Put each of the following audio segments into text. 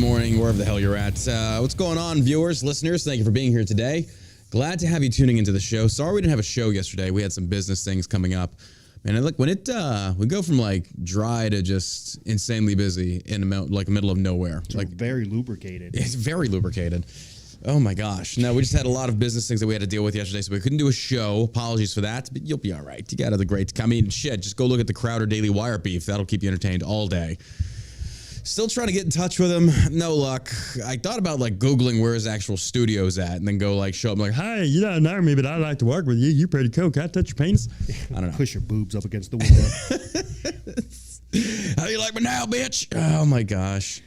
morning, wherever the hell you're at. What's going on, viewers, listeners? Thank you for being here today. Glad to have you tuning into the show. Sorry we didn't have a show yesterday. We had some business things coming up. Man, look, when we go from like dry to just insanely busy in the middle of nowhere. It's like very lubricated. It's very lubricated. Oh my gosh. No, we just had a lot of business things that we had to deal with yesterday, so we couldn't do a show. Apologies for that, but you'll be all right. You got other great, I mean, shit, just go look at the Crowder Daily Wire beef. That'll keep you entertained all day. Still trying to get in touch with him. No luck. I thought about like Googling where his actual studio's at and then go like show up like, hi, you don't know me, but I'd like to work with you. You're pretty cool. Can I touch your penis? I don't know. Push your boobs up against the window. How you like me now, bitch? Oh my gosh.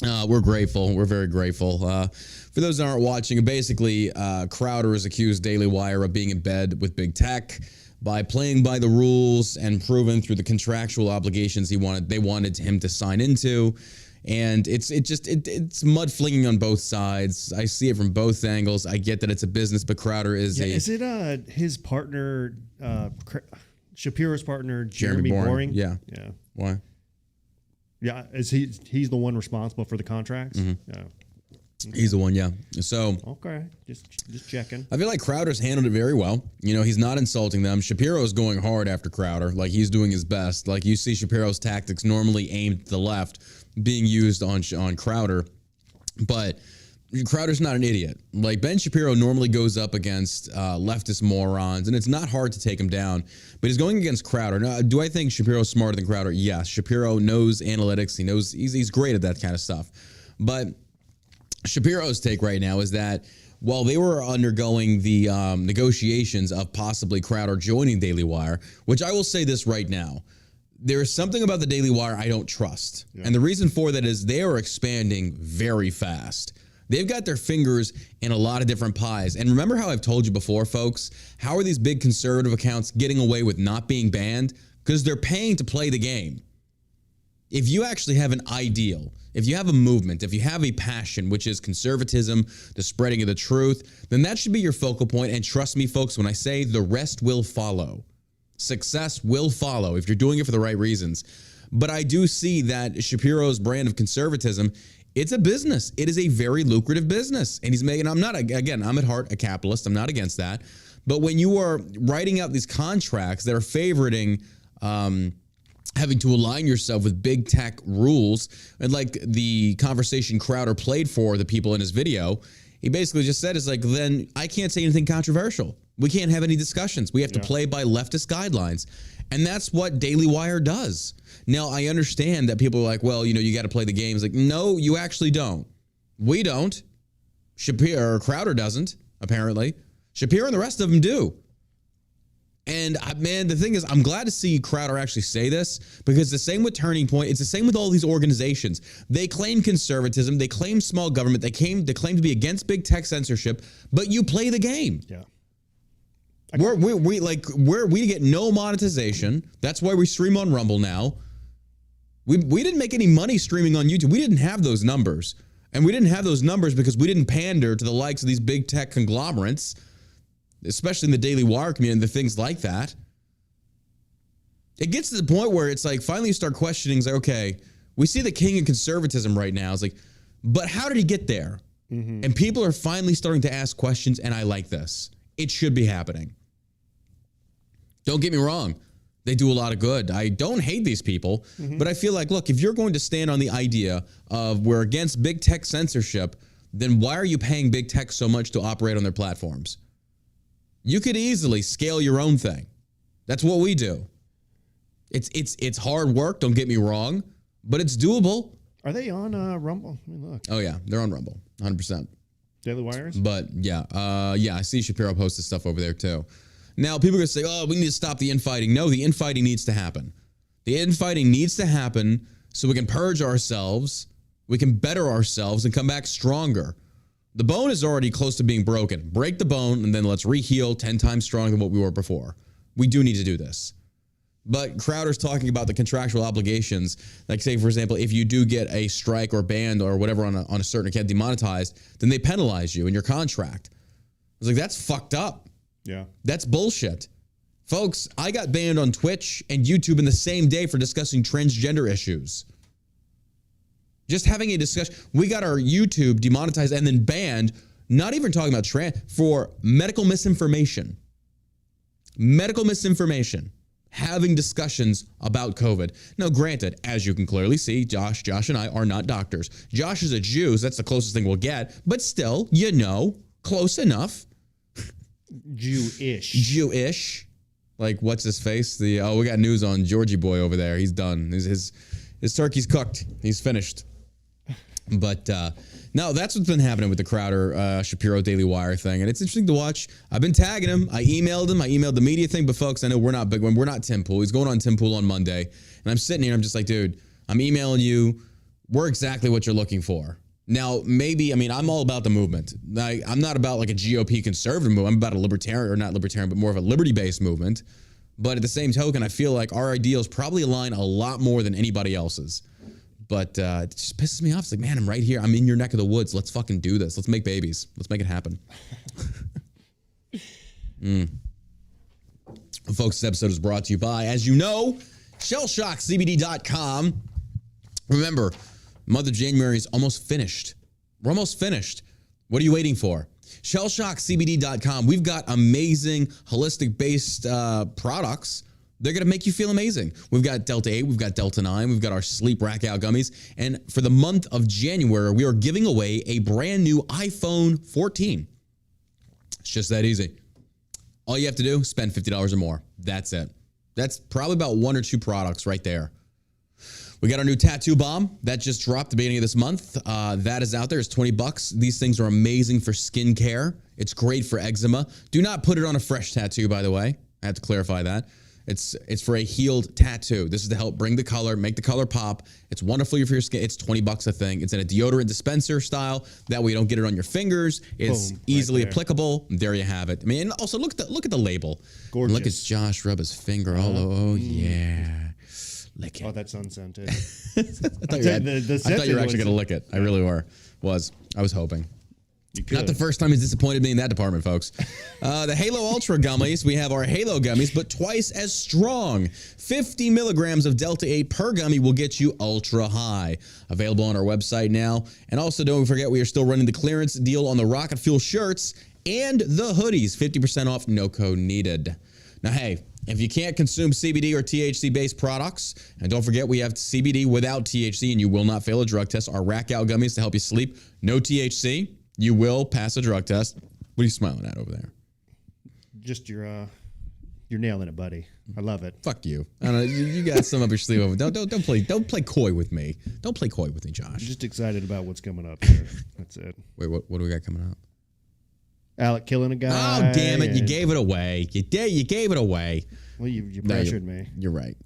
We're grateful. We're very grateful. For those that aren't watching, basically, Crowder has accused Daily Wire of being in bed with big tech by playing by the rules and proven through the contractual obligations they wanted him to sign into. And it's mud flinging on both sides. I see it from both angles. I get that it's a business, but Crowder is Is it his partner, Shapiro's partner, Jeremy Boring? Yeah. Why? Yeah, he's the one responsible for the contracts? Mm-hmm. Yeah. Okay. He's the one, yeah. So okay, just checking. I feel like Crowder's handled it very well. You know, he's not insulting them. Shapiro's going hard after Crowder, like he's doing his best. Like you see Shapiro's tactics normally aimed to the left being used on Crowder, but Crowder's not an idiot. Like Ben Shapiro normally goes up against leftist morons, and it's not hard to take him down. But he's going against Crowder. Now, do I think Shapiro's smarter than Crowder? Yes. Shapiro knows analytics. He knows he's great at that kind of stuff. But Shapiro's take right now is that while they were undergoing the negotiations of possibly Crowder joining Daily Wire, which I will say this right now, there is something about the Daily Wire I don't trust. Yeah. And the reason for that is they are expanding very fast. They've got their fingers in a lot of different pies. And remember how I've told you before, folks, how are these big conservative accounts getting away with not being banned? Because they're paying to play the game. If you actually have an ideal, if you have a movement, if you have a passion, which is conservatism, the spreading of the truth, then that should be your focal point. And trust me, folks, when I say the rest will follow, success will follow if you're doing it for the right reasons. But I do see that Shapiro's brand of conservatism, it's a business. It is a very lucrative business. And he's making, I'm at heart a capitalist. I'm not against that. But when you are writing out these contracts that are favoriting having to align yourself with big tech rules, and like the conversation Crowder played for the people in his video, he basically just said, it's like, then I can't say anything controversial. We can't have any discussions. We have to play by leftist guidelines. And that's what Daily Wire does. Now, I understand that people are like, well, you know, you got to play the games. Like, no, you actually don't. We don't. Shapiro or Crowder doesn't, apparently. Shapiro and the rest of them do. And man, the thing is, I'm glad to see Crowder actually say this, because the same with Turning Point, it's the same with all these organizations. They claim conservatism, they claim small government, they claim to be against big tech censorship, but you play the game. Yeah. We get no monetization. That's why we stream on Rumble now. We didn't make any money streaming on YouTube. We didn't have those numbers. And we didn't have those numbers because we didn't pander to the likes of these big tech conglomerates, especially in the Daily Wire community and the things like that. It gets to the point where it's like, finally you start questioning, it's like, okay, we see the king of conservatism right now. It's like, but how did he get there? Mm-hmm. And people are finally starting to ask questions, and I like this. It should be happening. Don't get me wrong. They do a lot of good. I don't hate these people, but I feel like, look, if you're going to stand on the idea of we're against big tech censorship, then why are you paying big tech so much to operate on their platforms? You could easily scale your own thing. That's what we do. It's hard work, don't get me wrong, but it's doable. Are they on Rumble? Let me look. Oh yeah, they're on Rumble, 100%. Daily Wires? But yeah, I see Shapiro posted stuff over there too. Now people are gonna say, oh, we need to stop the infighting. No, the infighting needs to happen. The infighting needs to happen so we can purge ourselves, we can better ourselves, and come back stronger. The bone is already close to being broken. Break the bone, and then let's re-heal 10 times stronger than what we were before. We do need to do this. But Crowder's talking about the contractual obligations. Like, say, for example, if you do get a strike or banned or whatever on a certain account demonetized, then they penalize you in your contract. I was like, that's fucked up. Yeah. That's bullshit. Folks, I got banned on Twitch and YouTube in the same day for discussing transgender issues. Just having a discussion. We got our YouTube demonetized and then banned, not even talking about for medical misinformation. Medical misinformation. Having discussions about COVID. Now, granted, as you can clearly see, Josh and I are not doctors. Josh is a Jew, so that's the closest thing we'll get. But still, close enough. Jewish. Like, what's his face? We got news on Georgie boy over there. He's done. His turkey's cooked. He's finished. But no, that's what's been happening with the Crowder Shapiro Daily Wire thing, and it's interesting to watch. I've been tagging him. I emailed the media thing, but folks, I know we're not big one. We're not Tim Pool. He's going on Tim Pool on Monday, and I'm sitting here. I'm just like, dude, I'm emailing you. We're exactly what you're looking for. Now, maybe, I'm all about the movement. I'm not about like a GOP conservative movement. I'm about a libertarian, or not libertarian, but more of a liberty-based movement. But at the same token, I feel like our ideals probably align a lot more than anybody else's. But it just pisses me off. It's like, man, I'm right here. I'm in your neck of the woods. Let's fucking do this. Let's make babies. Let's make it happen. Folks, this episode is brought to you by, as you know, shellshockcbd.com. Remember, month of January is almost finished. We're almost finished. What are you waiting for? Shellshockcbd.com. We've got amazing holistic-based products. They're going to make you feel amazing. We've got Delta 8, we've got Delta 9, we've got our Sleep Rack Out gummies. And for the month of January, we are giving away a brand new iPhone 14. It's just that easy. All you have to do, spend $50 or more. That's it. That's probably about one or two products right there. We got our new tattoo bomb that just dropped the beginning of this month. That is out there. It's $20. These things are amazing for skincare. It's great for eczema. Do not put it on a fresh tattoo, by the way. I have to clarify that. It's for a healed tattoo. This is to help bring the color, make the color pop. It's wonderful for your skin. It's $20 a thing. It's in a deodorant dispenser style. That way you don't get it on your fingers. It's easily applicable. There you have it. And also look at the label. Gorgeous. Look at Josh rub his finger all over. Oh yeah. Lick it. Oh, that's unscented. I thought you were actually going to lick it. I really was. I was hoping. Not the first time he's disappointed me in that department, folks. The Halo Ultra gummies, we have our Halo gummies, but twice as strong. 50 milligrams of Delta 8 per gummy will get you ultra high. Available on our website now. And also, don't forget, we are still running the clearance deal on the Rocket Fuel shirts and the hoodies. 50% off, no code needed. Now, hey, if you can't consume CBD or THC-based products, and don't forget we have CBD without THC, and you will not fail a drug test. Our Rack Out gummies to help you sleep. No THC. You will pass a drug test. What are you smiling at over there? Just you're nailing it, buddy. I love it. Fuck you. I don't know. You got some up your sleeve over. Don't play coy with me. Don't play coy with me, Josh. I'm just excited about what's coming up here. That's it. Wait, what do we got coming up? Alec killing a guy. Oh, damn it. You gave it away. You gave it away. Well, you pressured me. You're right.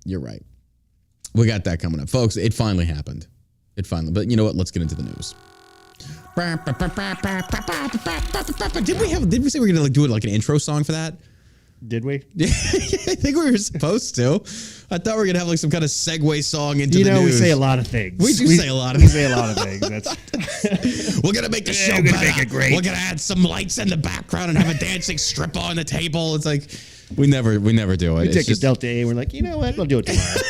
We got that coming up. Folks, it finally happened. But you know what? Let's get into the news. Did we say we were gonna do it like an intro song for that? Did we? I think we were supposed to. I thought we were gonna have like some kind of segue song into the news. We say a lot of things. We say a lot of things. We say a lot of things. That's we're gonna make the show better. Make it great. We're gonna add some lights in the background and have a dancing stripper on the table. It's like we never do it. We take a Delta 8. We're like, you know what? We'll do it tomorrow.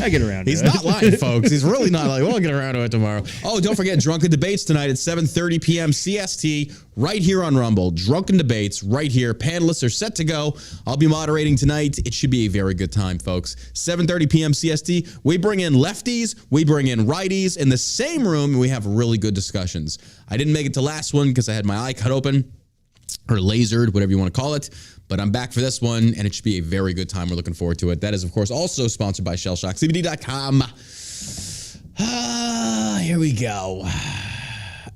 I get around to it. He's not lying, folks. He's really not lying. We'll get around to it tomorrow. Oh, don't forget, Drunken Debates tonight at 7:30 p.m. CST, right here on Rumble. Drunken Debates, right here. Panelists are set to go. I'll be moderating tonight. It should be a very good time, folks. 7:30 p.m. CST. We bring in lefties. We bring in righties in the same room, and we have really good discussions. I didn't make it to last one because I had my eye cut open, or lasered, whatever you want to call it. But I'm back for this one, and it should be a very good time. We're looking forward to it. That is, of course, also sponsored by shellshockcbd.com. Here we go.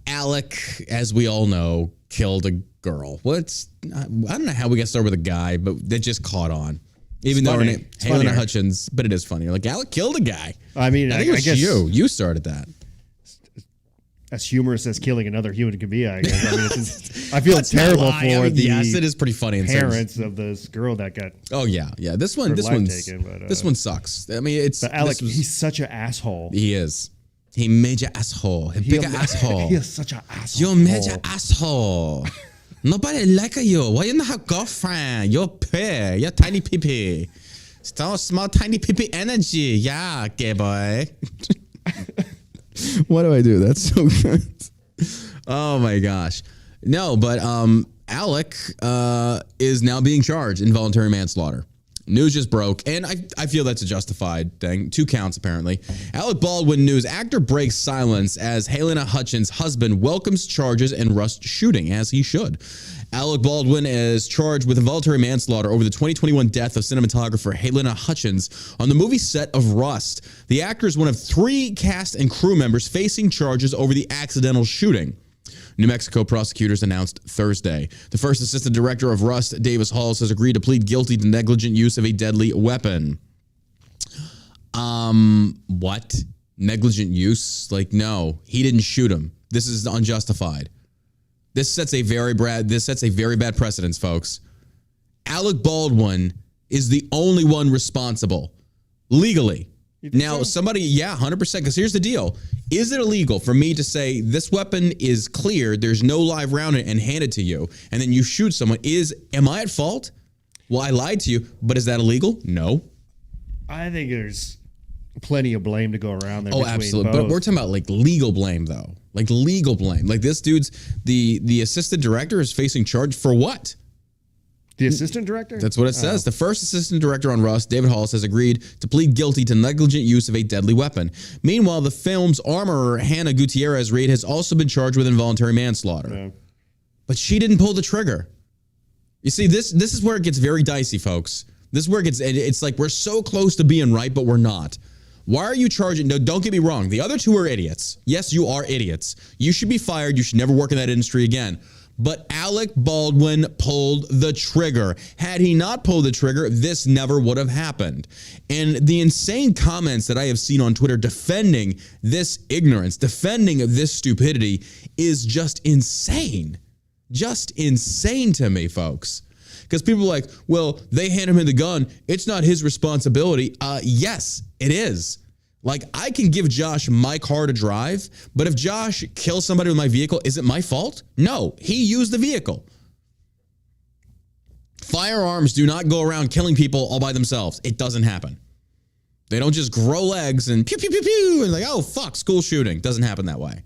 Alec, as we all know, killed a girl. I don't know how we got started with a guy, but that just caught on. Even though her name Helena Hutchins, but it is funny. Like, Alec killed a guy. I mean, I guess you started that. As humorous as killing another human can be, I guess. I mean, I feel terrible for the yes, it is pretty funny. Parents of this girl that got this one sucks. I mean, it's but Alec. He's such an asshole. He is. He major asshole. He big asshole. He is such an asshole. You're major asshole. Nobody like you. Why you not have girlfriend? You're pig. You're tiny pee-pee. Small tiny pee-pee energy. Yeah, gay boy. What do I do? That's so good. Oh my gosh. No, but Alec is now being charged in voluntary manslaughter. News just broke, and I feel that's a justified thing. 2 counts, apparently. Alec Baldwin news. Actor breaks silence as Helena Hutchins' husband welcomes charges in Rust shooting, as he should. Alec Baldwin is charged with involuntary manslaughter over the 2021 death of cinematographer Helena Hutchins on the movie set of Rust. The actor is one of 3 cast and crew members facing charges over the accidental shooting. New Mexico prosecutors announced Thursday. The first assistant director of Rust, Davis Halls, has agreed to plead guilty to negligent use of a deadly weapon. What? Negligent use? Like, no, he didn't shoot him. This is unjustified. This sets a very bad precedence, folks. Alec Baldwin is the only one responsible legally. Now, somebody, 100%, because here's the deal. Is it illegal for me to say this weapon is clear, there's no live round in it, and hand it to you, and then you shoot someone? Am I at fault? Well, I lied to you, but is that illegal? No. I think there's plenty of blame to go around there. Oh, absolutely. But we're talking about like legal blame, though. Like legal blame. Like this dude's, the assistant director is facing charge for what? The assistant director? That's what it says. The first assistant director on Rust, David Halls, has agreed to plead guilty to negligent use of a deadly weapon. Meanwhile, the film's armorer, Hannah Gutierrez Reed, has also been charged with involuntary manslaughter. Yeah. But she didn't pull the trigger. You see, this is where it gets very dicey, folks. This is where it's like we're so close to being right, but we're not. Why are you charging? No, don't get me wrong. The other 2 are idiots. Yes, you are idiots. You should be fired. You should never work in that industry again. But Alec Baldwin pulled the trigger. Had he not pulled the trigger, this never would have happened. And the insane comments that I have seen on Twitter defending this ignorance, defending this stupidity is just insane. Just insane to me, folks. Because people are like, well, they hand him the gun. It's not his responsibility. Yes, it is. Like, I can give Josh my car to drive, but if Josh kills somebody with my vehicle, is it my fault? No, he used the vehicle. Firearms do not go around killing people all by themselves. It doesn't happen. They don't just grow legs and pew, pew, pew, pew, and like, oh, fuck, school shooting. Doesn't happen that way.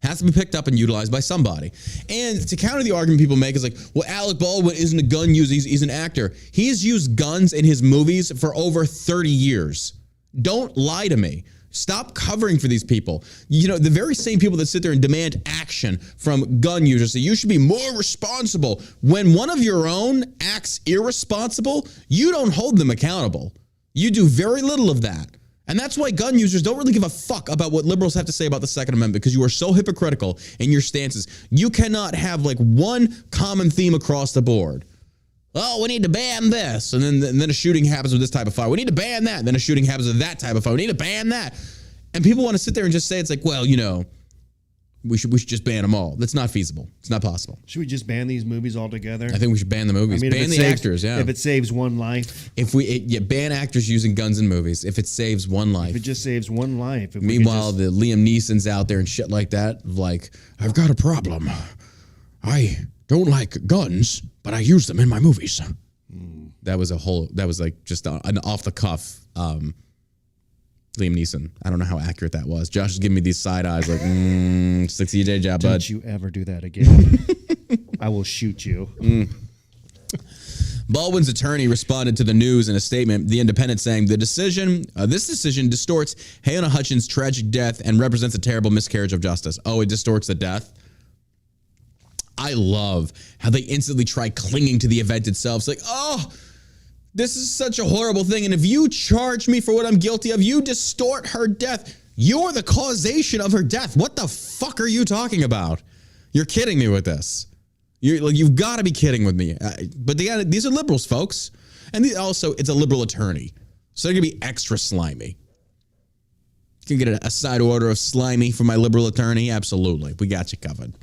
Has to be picked up and utilized by somebody. And to counter the argument people make is like, well, Alec Baldwin isn't a gun user. He's an actor. He's used guns in his movies for over 30 years. Don't lie to me. Stop covering for these people. You know, the very same people that sit there and demand action from gun users say you should be more responsible. When one of your own acts irresponsible, you don't hold them accountable. You do very little of that. And that's why gun users don't really give a fuck about what liberals have to say about the Second Amendment, because you are so hypocritical in your stances. You cannot have like one common theme across the board. Oh, we need to ban this. And then a shooting happens with this type of fire. We need to ban that. And then a shooting happens with that type of fire. We need to ban that. And people want to sit there and just say, it's like, well, you know, we should just ban them all. That's not feasible. It's not possible. Should we just ban these movies altogether? I think we should ban the movies. Ban the actors, yeah. If it saves one life. Ban actors using guns in movies. If it saves one life. If it just saves one life. Meanwhile, the Liam Neeson's out there and shit like that. Like, I've got a problem. I don't like guns, but I use them in my movies. That was like just an off the cuff Liam Neeson. I don't know how accurate that was. Josh is giving me these side eyes like, 60 day job, bud. Don't you ever do that again. I will shoot you. Baldwin's attorney responded to the news in a statement, The Independent, saying this decision distorts Helena Hutchins' tragic death and represents a terrible miscarriage of justice. Oh, it distorts the death? I love how they instantly try clinging to the event itself. It's like, oh, this is such a horrible thing. And if you charge me for what I'm guilty of, you distort her death. You're the causation of her death. What the fuck are you talking about? You're kidding me with this. You've got to be kidding with me. But these are liberals, folks. And also, it's a liberal attorney. So they're going to be extra slimy. You can get a side order of slimy from my liberal attorney? Absolutely. We got you covered.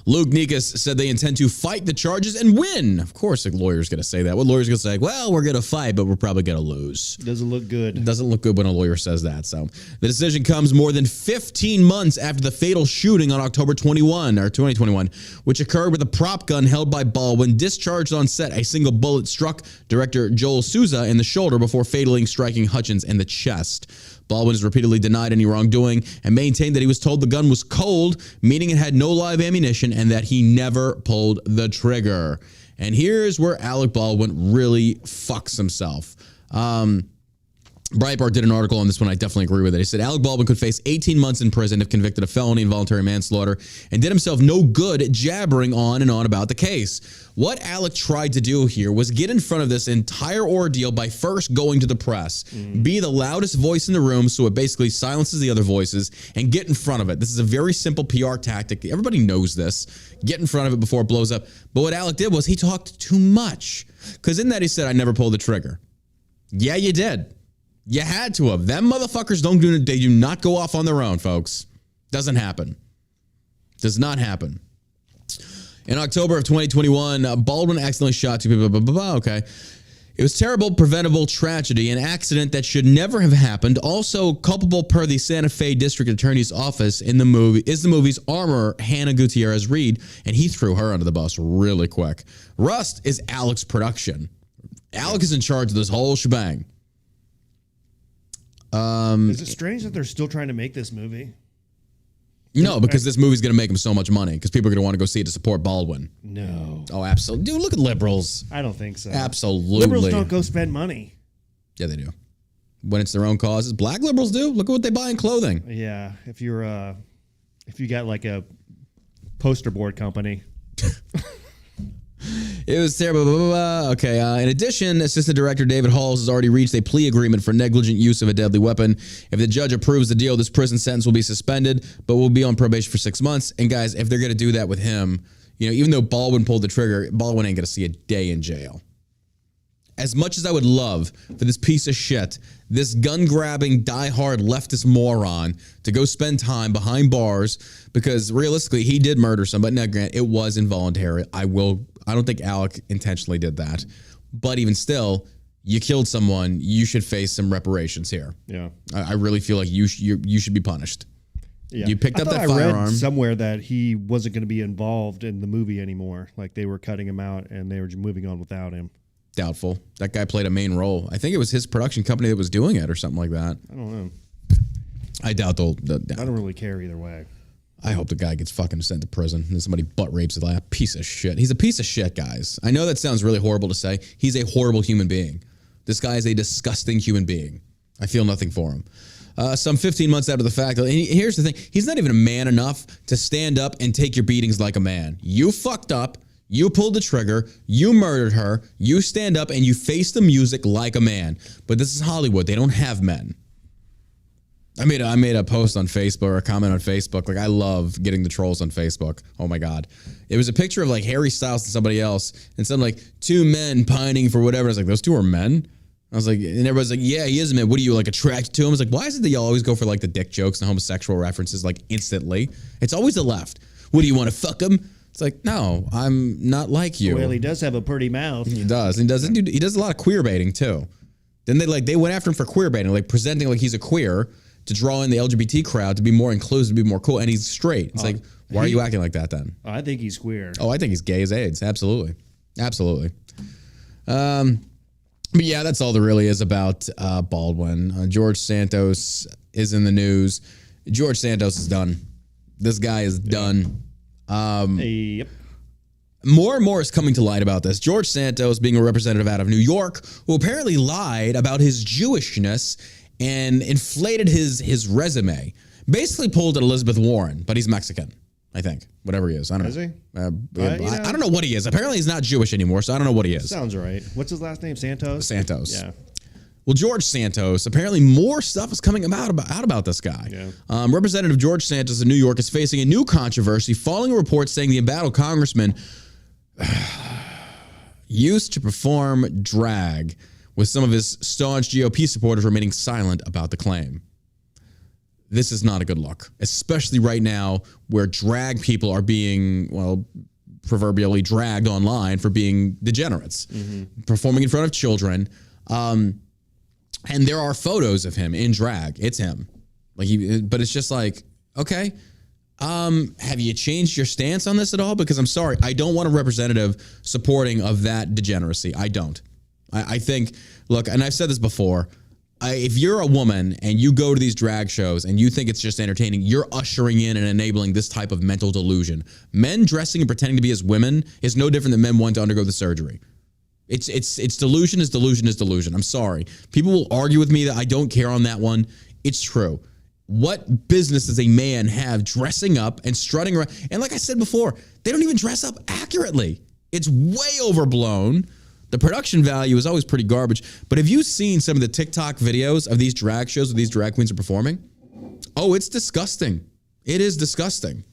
Luke Nikas said they intend to fight the charges and win. Of course, a lawyer's going to say that. What lawyer's going to say? Well, we're going to fight, but we're probably going to lose. Doesn't look good. It doesn't look good when a lawyer says that. So the decision comes more than 15 months after the fatal shooting on October 2021, which occurred with a prop gun held by Baldwin discharged on set. A single bullet struck director Joel Souza in the shoulder before fatally striking Hutchins in the chest. Baldwin has repeatedly denied any wrongdoing and maintained that he was told the gun was cold, meaning it had no live ammunition, and that he never pulled the trigger. And here's where Alec Baldwin really fucks himself. Breitbart did an article on this one. I definitely agree with it. He said Alec Baldwin could face 18 months in prison if convicted of felony involuntary manslaughter, and did himself no good jabbering on and on about the case. What Alec tried to do here was get in front of this entire ordeal by first going to the press, be the loudest voice in the room so it basically silences the other voices, and get in front of it. This is a very simple PR tactic. Everybody knows this. Get in front of it before it blows up. But what Alec did was he talked too much, because in that he said, I never pulled the trigger. Yeah, you did. You had to have. Them motherfuckers they do not go off on their own, folks. Doesn't happen. Does not happen. In October of 2021, Baldwin accidentally shot two people. Okay. It was terrible, preventable tragedy, an accident that should never have happened. Also culpable per the Santa Fe District Attorney's Office in the movie's armor, Hannah Gutierrez Reed, and he threw her under the bus really quick. Rust is Alec's production. Alec is in charge of this whole shebang. Is it strange that they're still trying to make this movie? No, because this movie's going to make them so much money because people are going to want to go see it to support Baldwin. No. Oh, absolutely. Dude, look at liberals. I don't think so. Absolutely. Liberals don't go spend money. Yeah, they do. When it's their own causes. Black liberals do. Look at what they buy in clothing. Yeah. If you got like a poster board company. It was terrible. Blah, blah, blah. Okay. In addition, Assistant Director David Halls has already reached a plea agreement for negligent use of a deadly weapon. If the judge approves the deal, this prison sentence will be suspended, but will be on probation for 6 months. And guys, if they're going to do that with him, even though Baldwin pulled the trigger, Baldwin ain't going to see a day in jail. As much as I would love for this piece of shit, this gun-grabbing, die-hard leftist moron to go spend time behind bars, because realistically, he did murder somebody. Now, granted, it was involuntary. I don't think Alec intentionally did that. But even still, you killed someone. You should face some reparations here. Yeah. I really feel like you should be punished. Yeah. You picked up that firearm. I read somewhere that he wasn't going to be involved in the movie anymore. Like they were cutting him out and they were just moving on without him. Doubtful. That guy played a main role. I think it was his production company that was doing it or something like that. I don't know. I doubt they'll. I don't really care either way. I hope the guy gets fucking sent to prison and somebody butt rapes the last piece of shit. He's a piece of shit, guys. I know that sounds really horrible to say. He's a horrible human being. This guy is a disgusting human being. I feel nothing for him. Some 15 months after the fact, and here's the thing. He's not even a man enough to stand up and take your beatings like a man. You fucked up. You pulled the trigger, you murdered her, you stand up and you face the music like a man. But this is Hollywood. They don't have men. I made a post on Facebook or a comment on Facebook. Like, I love getting the trolls on Facebook. Oh my God. It was a picture of like Harry Styles and somebody else and something like two men pining for whatever. I was like, those two are men? I was like, and everybody's like, yeah, he is a man. What are you, like, attracted to him? I was like, why is it that y'all always go for like the dick jokes and homosexual references like instantly? It's always the left. What do you want to fuck him? It's like, no, I'm not like you. Well, he does have a pretty mouth. He does. He does a lot of queer baiting too. Then they went after him for queer baiting, like presenting like he's a queer to draw in the LGBT crowd to be more inclusive, to be more cool, and he's straight. It's like, why are you acting like that then? I think he's queer. Oh, I think he's gay as AIDS. Absolutely. Absolutely. But yeah, that's all there really is about Baldwin. George Santos is in the news. George Santos is done. This guy is done. Yep. More and more is coming to light about this. George Santos, being a representative out of New York, who apparently lied about his Jewishness and inflated his resume. Basically pulled at Elizabeth Warren, but he's Mexican, I think. Whatever he is. I don't know. Is he? I don't know what he is. Apparently he's not Jewish anymore, so I don't know what he is. Sounds right. What's his last name? Santos? Santos. Yeah. Well, George Santos, apparently more stuff is coming about this guy. Yeah. Representative George Santos in New York is facing a new controversy following reports saying the embattled congressman used to perform drag, with some of his staunch GOP supporters remaining silent about the claim. This is not a good look, especially right now where drag people are being, well, proverbially dragged online for being degenerates, performing in front of children. And there are photos of him in drag. It's him. But it's just like, okay, have you changed your stance on this at all? Because I'm sorry, I don't want a representative supporting of that degeneracy. I don't. I think, look, and I've said this before, if you're a woman and you go to these drag shows and you think it's just entertaining, you're ushering in and enabling this type of mental delusion. Men dressing and pretending to be as women is no different than men wanting to undergo the surgery. It's delusion is delusion is delusion. I'm sorry. People will argue with me that I don't care on that one. It's true. What business does a man have dressing up and strutting around? And like I said before, they don't even dress up accurately. It's way overblown. The production value is always pretty garbage. But have you seen some of the TikTok videos of these drag shows where these drag queens are performing? Oh, it's disgusting. It is disgusting.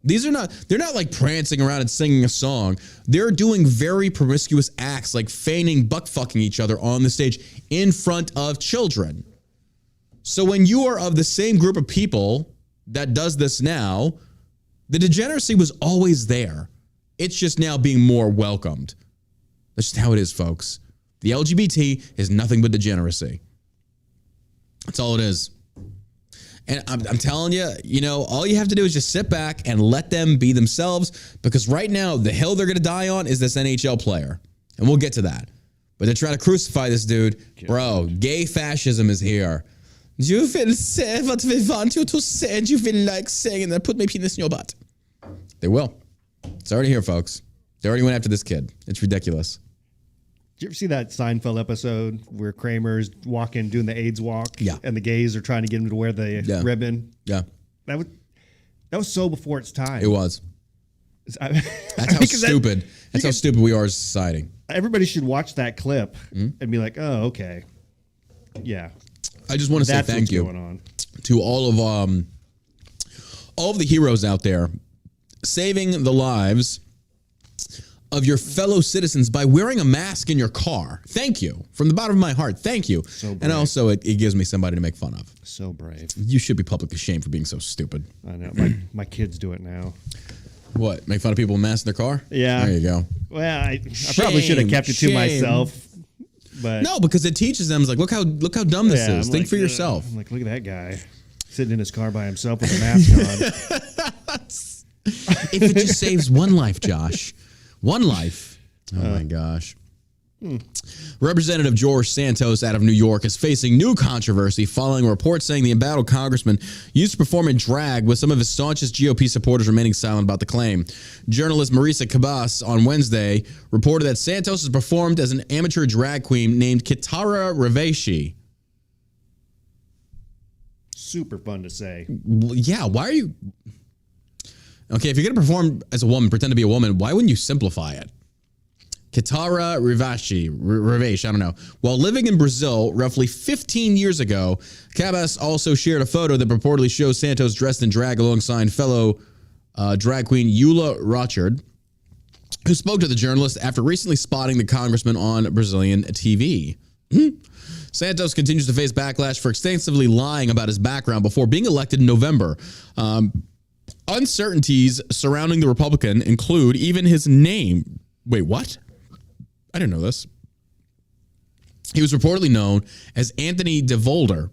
They're not like prancing around and singing a song. They're doing very promiscuous acts like feigning buck fucking each other on the stage in front of children. So when you are of the same group of people that does this now, the degeneracy was always there. It's just now being more welcomed. That's just how it is, folks. The LGBT is nothing but degeneracy. That's all it is. And I'm telling you, all you have to do is just sit back and let them be themselves, because right now the hill they're going to die on is this NHL player. And we'll get to that. But they're trying to crucify this dude. Bro, gay fascism is here. You will say what we want you to say, and you will like saying, and then put my penis in your butt. They will. It's already here, folks. They already went after this kid. It's ridiculous. Did you ever see that Seinfeld episode where Kramer's walking, doing the AIDS walk? Yeah. And the gays are trying to get him to wear the ribbon? Yeah. That was so before its time. It was. That's how stupid. That's how stupid we are as a society. Everybody should watch that clip and be like, "Oh, okay, yeah." I just want to say thank you to all of the heroes out there saving the lives of your fellow citizens by wearing a mask in your car. Thank you. From the bottom of my heart, thank you. So brave. And also, it gives me somebody to make fun of. So brave. You should be publicly shamed for being so stupid. I know. My kids do it now. What? Make fun of people with masks in their car? Yeah. There you go. Well, I probably should have kept it to myself. But no, because it teaches them, it's like, look how dumb this is. Think for yourself. I'm like, look at that guy sitting in his car by himself with a mask on. If it just saves one life, Josh. One life. Oh, my gosh. Representative George Santos out of New York is facing new controversy following a report saying the embattled congressman used to perform in drag, with some of his staunchest GOP supporters remaining silent about the claim. Journalist Marisa Cabas on Wednesday reported that Santos has performed as an amateur drag queen named Kitara Raveshi. Super fun to say. Yeah, why are you... Okay, if you're going to perform as a woman, pretend to be a woman, why wouldn't you simplify it? Kitara Raveshi, I don't know. While living in Brazil roughly 15 years ago, Cabas also shared a photo that purportedly shows Santos dressed in drag alongside fellow drag queen Eula Rochard, who spoke to the journalist after recently spotting the congressman on Brazilian TV. Santos continues to face backlash for extensively lying about his background before being elected in November. Uncertainties surrounding the Republican include even his name. Wait, what? I didn't know this. He was reportedly known as Anthony de Volder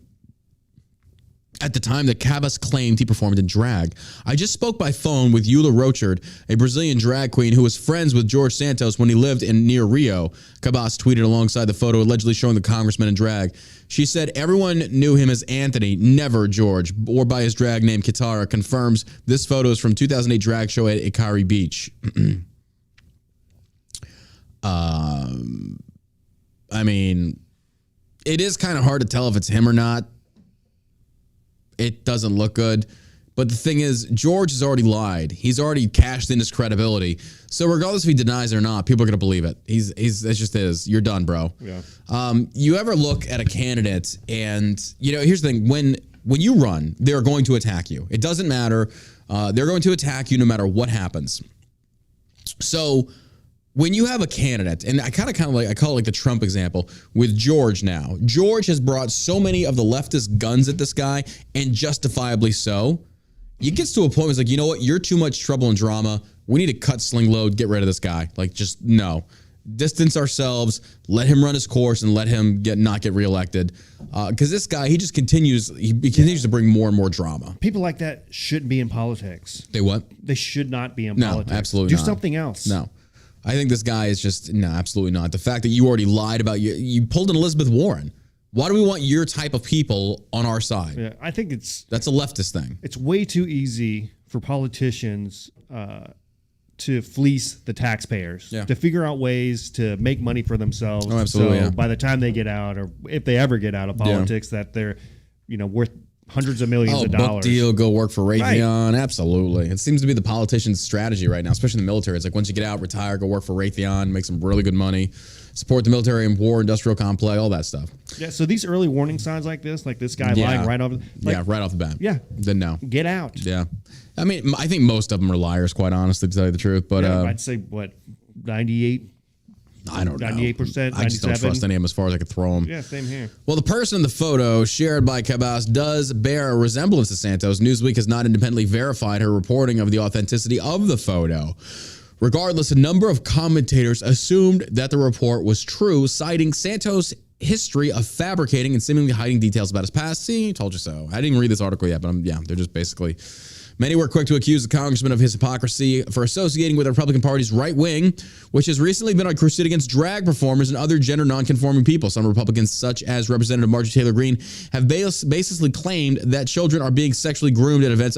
at the time that Cabas claimed he performed in drag. I just spoke by phone with Eula Rochard, a Brazilian drag queen who was friends with George Santos when he lived near Rio. Cabas tweeted alongside the photo allegedly showing the congressman in drag. She said everyone knew him as Anthony, never George, or by his drag name Kitara. Confirms this photo is from 2008 drag show at Ikari Beach. I mean, it is kind of hard to tell if it's him or not. It doesn't look good. But the thing is, George has already lied. He's already cashed in his credibility. So regardless if he denies it or not, people are going to believe it. It just is. You're done, bro. Yeah. You ever look at a candidate and, here's the thing. When you run, they're going to attack you. It doesn't matter. They're going to attack you no matter what happens. So when you have a candidate, and I call it like the Trump example with George now. George has brought so many of the leftist guns at this guy, and justifiably so. It gets to a point where it's like, you know what? You're too much trouble and drama. We need to cut sling load, get rid of this guy. Like, just no. Distance ourselves, let him run his course, and let him not get reelected. Because this guy, he continues to bring more and more drama. People like that shouldn't be in politics. They what? They should not be in politics. No, absolutely not. Do something else. No. I think this guy is just, no, absolutely not. The fact that you already lied about you pulled an Elizabeth Warren. Why do we want your type of people on our side? Yeah, I think that's a leftist thing. It's way too easy for politicians to fleece the taxpayers, to figure out ways to make money for themselves. Oh, absolutely. So by the time they get out, or if they ever get out of politics, that they're, worth hundreds of millions of dollars. Book deal, go work for Raytheon. Right. Absolutely. It seems to be the politician's strategy right now, especially in the military. It's like once you get out, retire, go work for Raytheon, make some really good money, support the military and war industrial complex, all that stuff. Yeah. So these early warning signs like this guy lying right off. Right off the bat. Yeah. Then no. Get out. Yeah. I mean, I think most of them are liars, quite honestly, to tell you the truth. But I'd say 98. I don't know. 98%, I just don't trust any of them as far as I could throw them. Yeah, same here. Well, the person in the photo shared by Cabas does bear a resemblance to Santos. Newsweek has not independently verified her reporting of the authenticity of the photo. Regardless, a number of commentators assumed that the report was true, citing Santos' history of fabricating and seemingly hiding details about his past. See, told you so. I didn't read this article yet, but they're just basically... Many were quick to accuse the congressman of his hypocrisy for associating with the Republican Party's right wing, which has recently been on crusade against drag performers and other gender nonconforming people. Some Republicans, such as Representative Marjorie Taylor Greene, have basically claimed that children are being sexually groomed at events.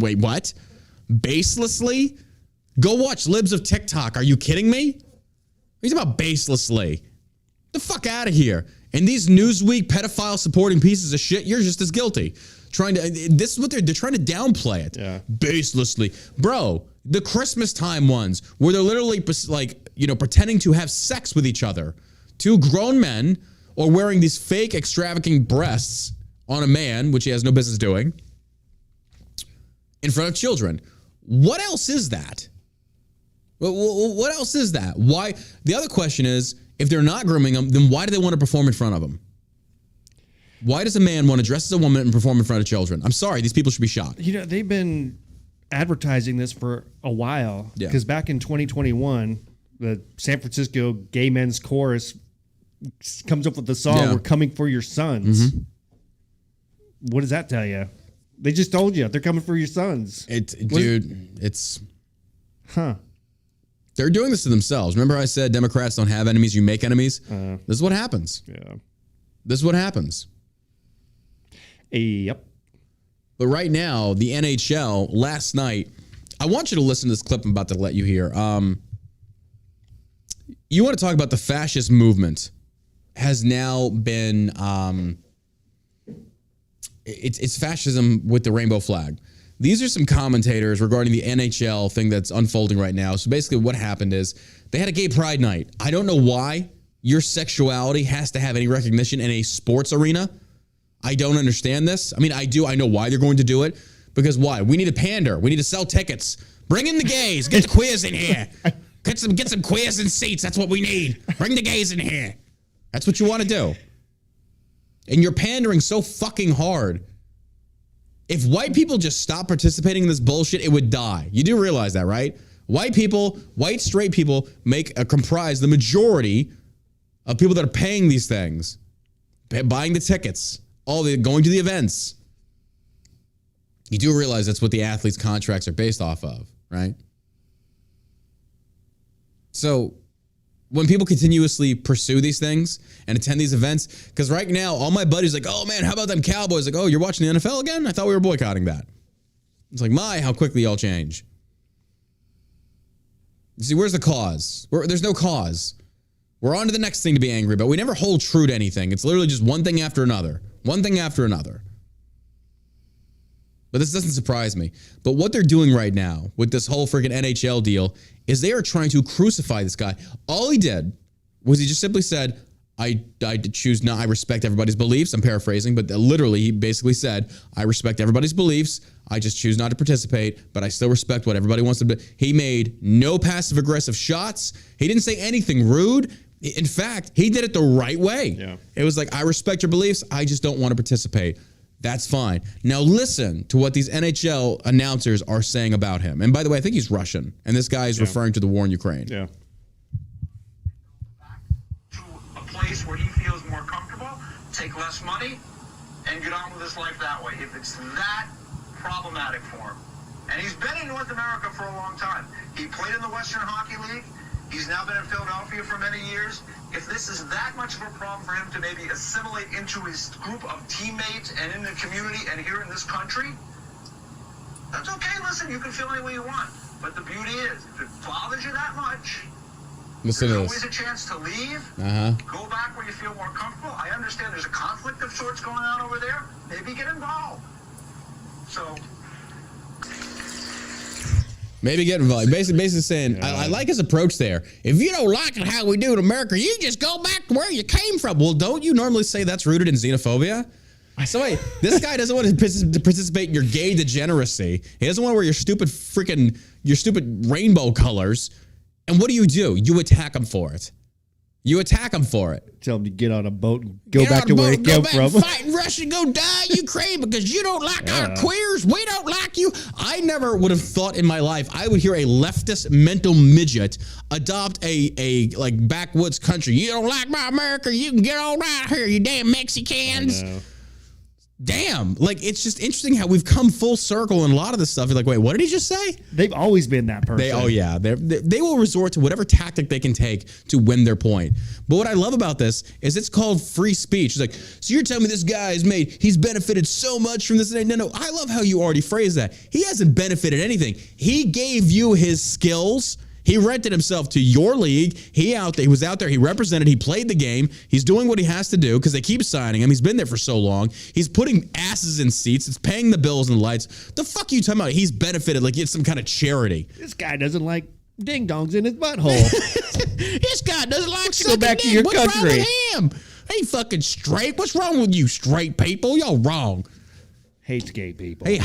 Wait, what? Baselessly? Go watch libs of TikTok. Are you kidding me? What are you talking about baselessly? Get the fuck out of here. And these Newsweek pedophile supporting pieces of shit, you're just as guilty. This is what they're trying to downplay it. Yeah. Baselessly. Bro, the Christmas time ones where they're literally pretending to have sex with each other. Two grown men or wearing these fake extravagant breasts on a man, which he has no business doing, in front of children. What else is that? What else is that? Why? The other question is, if they're not grooming them, then why do they want to perform in front of them? Why does a man want to dress as a woman and perform in front of children? I'm sorry, these people should be shot. They've been advertising this for a while. Yeah. Because back in 2021, the San Francisco Gay Men's Chorus comes up with the song, We're Coming for Your Sons. Mm-hmm. What does that tell you? They just told you they're coming for your sons. They're doing this to themselves. Remember I said Democrats don't have enemies, you make enemies? This is what happens. Yeah. This is what happens. Yep. But right now, the NHL, last night, I want you to listen to this clip I'm about to let you hear. You want to talk about the fascist movement has now been, it's fascism with the rainbow flag. These are some commentators regarding the NHL thing that's unfolding right now. So basically what happened is they had a gay pride night. I don't know why your sexuality has to have any recognition in a sports arena. I don't understand this. I mean, I do. I know why they're going to do it. Because why? We need to pander. We need to sell tickets. Bring in the gays. Get the queers in here. Get some queers in seats. That's what we need. Bring the gays in here. That's what you want to do. And you're pandering so fucking hard. If white people just stop participating in this bullshit, it would die. You do realize that, right? White people, white straight people comprise the majority of people that are paying these things, buying the tickets, going to the events. You do realize that's what the athletes' contracts are based off of, right? So when people continuously pursue these things and attend these events, because right now all my buddies are like, oh man, how about them Cowboys? Like, oh, you're watching the NFL again? I thought we were boycotting that. It's like, how quickly y'all change. See, where's the cause? There's no cause. We're on to the next thing to be angry about. We never hold true to anything. It's literally just one thing after another. One thing after another. But this doesn't surprise me. But what they're doing right now with this whole freaking NHL deal is they are trying to crucify this guy. All he did was he just simply said, I choose not, I respect everybody's beliefs. I'm paraphrasing, but literally he basically said, I respect everybody's beliefs. I just choose not to participate, but I still respect what everybody wants to do. He made no passive aggressive shots. He didn't say anything rude. In fact, he did it the right way. Yeah. It was like, I respect your beliefs. I just don't want to participate. That's fine. Now listen to what these NHL announcers are saying about him. And by the way, I think he's Russian. And this guy is referring to the war in Ukraine. Yeah. To a place where he feels more comfortable, take less money, and get on with his life that way. If it's that problematic for him. And he's been in North America for a long time. He played in the Western Hockey League. He's now been in Philadelphia for many 30 years, if this is that much of a problem for him to maybe assimilate into his group of teammates and in the community and here in this country, that's okay. Listen, you can feel any way you want. But the beauty is, if it bothers you that much, Listen there's to always this. a chance to leave. Uh-huh. Go back where you feel more comfortable. I understand there's a conflict of sorts going on over there. Maybe get involved. So, Maybe get involved. Basically saying, I like his approach there. If you don't like it how we do in America, you just go back to where you came from. Well, don't you normally say that's rooted in xenophobia? So wait, this guy doesn't want to participate in your gay degeneracy. He doesn't want to wear your stupid rainbow colors. And what do? You attack him for it. You attack him for it. Tell him to get on a boat and go back to where he came from. Fight in Russia, go die in Ukraine because you don't like our queers. We don't like you. I never would have thought in my life I would hear a leftist mental midget adopt a like backwoods country. You don't like my America? You can get on out here, you damn Mexicans. Damn, like it's just interesting how we've come full circle in a lot of this stuff. You're like, wait, what did he just say? They've always been that person. They will resort to whatever tactic they can take to win their point. But what I love about this is it's called free speech. It's like, so you're telling me this guy he's benefited so much from this? No, I love how you already phrased that. He hasn't benefited anything. He gave you his skills. He rented himself to your league. He was out there. He represented. He played the game. He's doing what he has to do because they keep signing him. He's been there for so long. He's putting asses in seats. It's paying the bills and the lights. The fuck are you talking about? He's benefited like it's some kind of charity. This guy doesn't like ding dongs in his butthole. This guy doesn't like go back to your What's country. wrong with him? He fucking straight. What's wrong with you straight people? Y'all wrong. Hates gay people. Hey,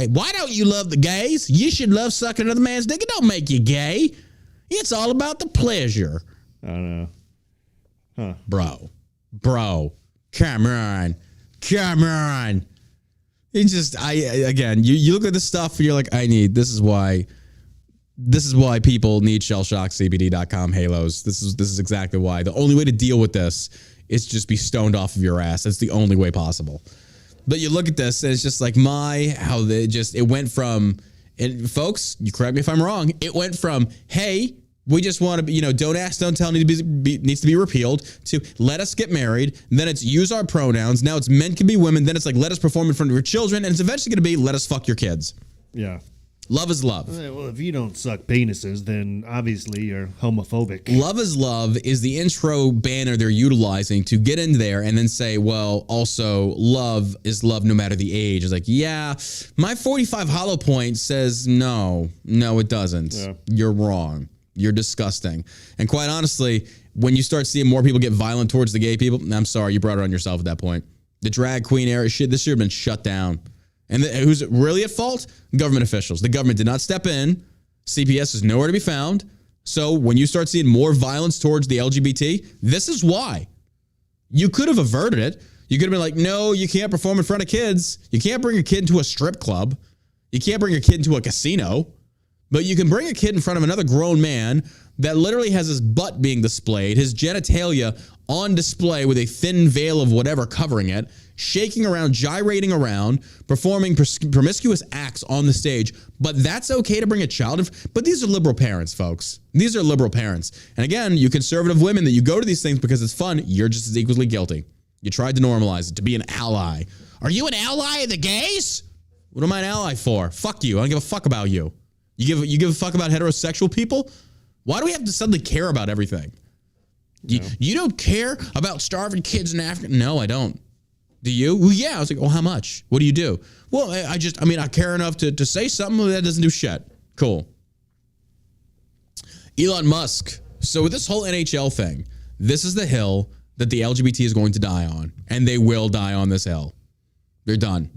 why don't you love the gays? You should love sucking another man's dick. It don't make you gay. It's all about the pleasure. I don't know. Huh. Bro. Come on. It's just, you look at this stuff and you're like, this is why people need shellshockcbd.com halos. This is exactly why. The only way to deal with this is just be stoned off of your ass. That's the only way possible. But you look at this, and it's just like it went from, and folks, you correct me if I'm wrong, it went from, hey, we just want to be, don't ask, don't tell needs to be repealed, to let us get married. Then it's use our pronouns. Now it's men can be women. Then it's like, let us perform in front of your children. And it's eventually going to be, let us fuck your kids. Yeah. Love is love. Well, if you don't suck penises, then obviously you're homophobic. Love is love is the intro banner they're utilizing to get in there and then say, well, also love is love no matter the age. It's like, yeah, my 45 hollow point says no, it doesn't. Yeah. You're wrong. You're disgusting. And quite honestly, when you start seeing more people get violent towards the gay people, I'm sorry, you brought it on yourself at that point. The drag queen era shit, this should have been shut down. And who's really at fault? Government officials. The government did not step in. CPS is nowhere to be found. So when you start seeing more violence towards the LGBT, this is why. You could have averted it. You could have been like, no, you can't perform in front of kids. You can't bring your kid into a strip club. You can't bring your kid into a casino. But you can bring a kid in front of another grown man that literally has his butt being displayed, his genitalia on display with a thin veil of whatever covering it, shaking around, gyrating around, performing promiscuous acts on the stage. But that's okay to bring a child in. But these are liberal parents, folks. These are liberal parents. And again, you conservative women that you go to these things because it's fun, you're just as equally guilty. You tried to normalize it, to be an ally. Are you an ally of the gays? What am I an ally for? Fuck you. I don't give a fuck about you. You give a fuck about heterosexual people? Why do we have to suddenly care about everything? You don't care about starving kids in Africa? No, I don't. Do you? Well, yeah. I was like, oh, how much? What do you do? Well, I care enough to say something that doesn't do shit. Cool. Elon Musk. So with this whole NHL thing, this is the hill that the LGBT is going to die on. And they will die on this hill. They're done.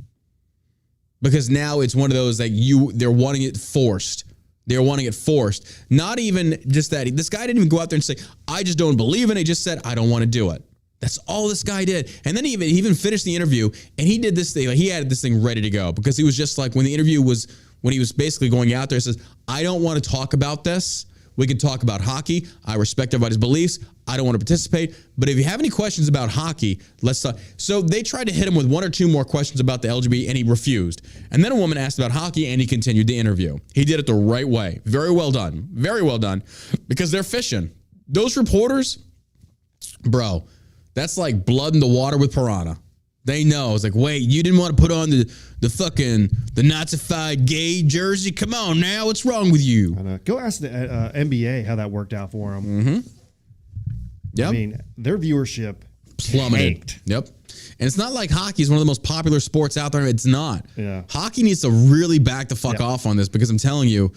Because now it's one of those that they're wanting it forced. They're wanting it forced. Not even just that. This guy didn't even go out there and say, I just don't believe in it. He just said, I don't want to do it. That's all this guy did. And then he even finished the interview and he did this thing. Like he had this thing ready to go because he was just like, when he was basically going out there, he says, I don't want to talk about this. We can talk about hockey. I respect everybody's beliefs. I don't want to participate. But if you have any questions about hockey, let's talk. So they tried to hit him with one or two more questions about the LGBT and he refused. And then a woman asked about hockey and he continued the interview. He did it the right way. Very well done. Very well done. Because they're fishing. Those reporters, bro, that's like blood in the water with piranha. They know. It's like, wait, you didn't want to put on the fucking the Nazified gay jersey? Come on now, what's wrong with you? I know. Go ask the NBA how that worked out for them. Mm-hmm. Yep. I mean, their viewership plummeted. tanked. Yep. And it's not like hockey is one of the most popular sports out there. It's not. Yeah. Hockey needs to really back the fuck off on this because I'm telling you.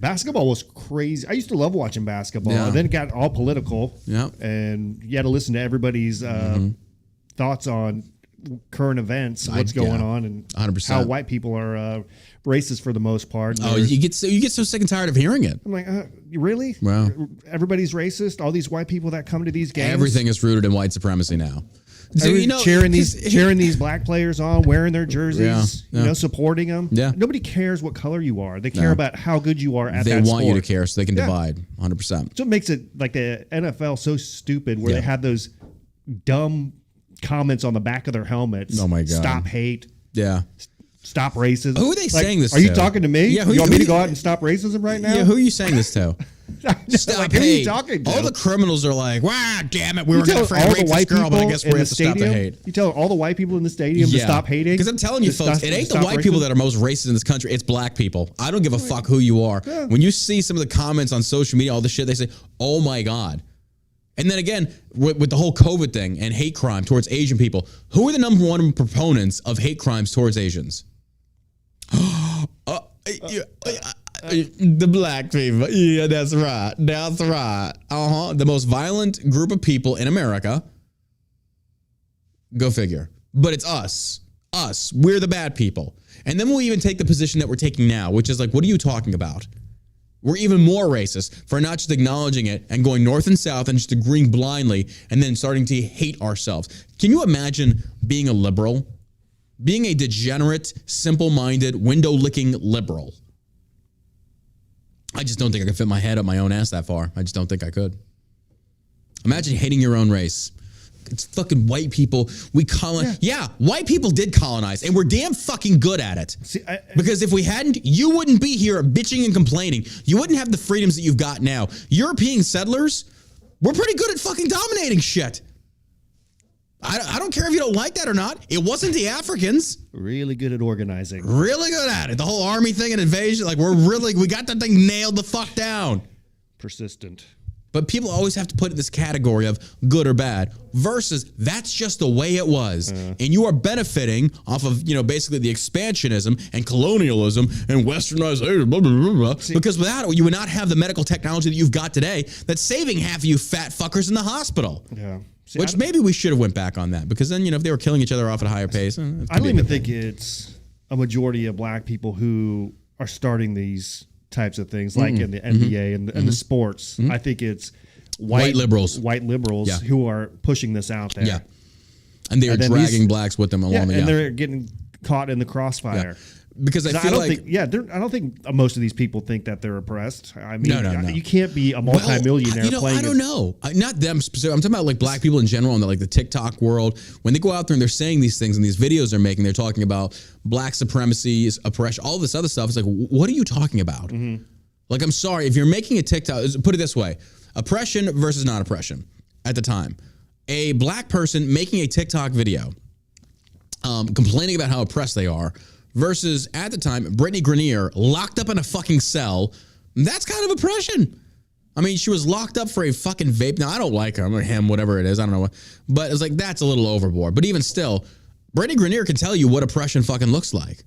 Basketball was crazy. I used to love watching basketball. Yeah. And then it got all political. Yeah. And you had to listen to everybody's thoughts on current events, what's going on, and 100%. how white people are racist for the most part. Oh, you get so sick and tired of hearing it. I'm like, really? Wow. Everybody's racist? All these white people that come to these games? Everything is rooted in white supremacy now. So, cheering these black players on, wearing their jerseys, Yeah. supporting them. Yeah. Nobody cares what color you are. They care about how good you are at that sport. They want you to care so they can divide 100%. So it makes it like the NFL so stupid where they have those dumb comments on the back of their helmets. Oh my God. Stop hate. Yeah. Stop racism. Who are they saying this Are you to? talking to me? Yeah, you want me to go out and stop racism right now? Yeah, who are you saying this to? Stop like, who are hate. you talking to? All the criminals are like, wow, damn it, we You were going to tell all rape the this white girl, people but I guess we're in going the to stop the stadium. hate. You tell all the white people in the stadium to stop hating. Because I'm telling you, folks, it ain't the white people that are most racist in this country. It's black people. I don't give a fuck who you are. Yeah. When you see some of the comments on social media, all the shit they say, oh my God. And then again, with the whole COVID thing and hate crime towards Asian people, who are the number one proponents of hate crimes towards Asians? The black people. Yeah, that's right. That's right. The most violent group of people in America. Go figure. But it's us. Us. We're the bad people. And then we'll even take the position that we're taking now, which is like, what are you talking about? We're even more racist for not just acknowledging it and going north and south and just agreeing blindly and then starting to hate ourselves. Can you imagine being a liberal? Being a degenerate, simple-minded, window-licking liberal? I just don't think I could fit my head up my own ass that far. I just don't think I could. Imagine hating your own race. It's fucking white people. We colonize. Yeah, white people did colonize, and we're damn fucking good at it. See, because if we hadn't, you wouldn't be here bitching and complaining. You wouldn't have the freedoms that you've got now. European settlers, we're pretty good at fucking dominating shit. I don't care if you don't like that or not. It wasn't the Africans. Really good at organizing. Really good at it. The whole army thing and invasion, like we got that thing nailed the fuck down. Persistent. But people always have to put in this category of good or bad versus that's just the way it was. And you are benefiting off of, basically the expansionism and colonialism and westernization, blah, blah, blah, blah. Because without it, you would not have the medical technology that you've got today that's saving half of you fat fuckers in the hospital. Yeah. See, Which maybe we should have went back on that because then, if they were killing each other off at a higher pace. I don't even think it's a majority of black people who are starting these types of things like in the NBA and the sports. I think it's white liberals who are pushing this out there. Yeah. And they're dragging blacks with them along and they're getting caught in the crossfire. Yeah. Because I don't think most of these people think that they're oppressed. I mean, no. You can't be a multimillionaire playing. I don't know. Not them specifically. I'm talking about like black people in general in the TikTok world. When they go out there and they're saying these things and these videos they're making, they're talking about black supremacy, oppression, all this other stuff. It's like, what are you talking about? Like, I'm sorry, if you're making a TikTok, put it this way, oppression versus non-oppression at the time. A black person making a TikTok video complaining about how oppressed they are versus, at the time, Brittany Grenier locked up in a fucking cell. That's kind of oppression. I mean, she was locked up for a fucking vape. Now, I don't like her. or him, whatever it is. I don't know what. But it's like, that's a little overboard. But even still, Brittany Grenier can tell you what oppression fucking looks like.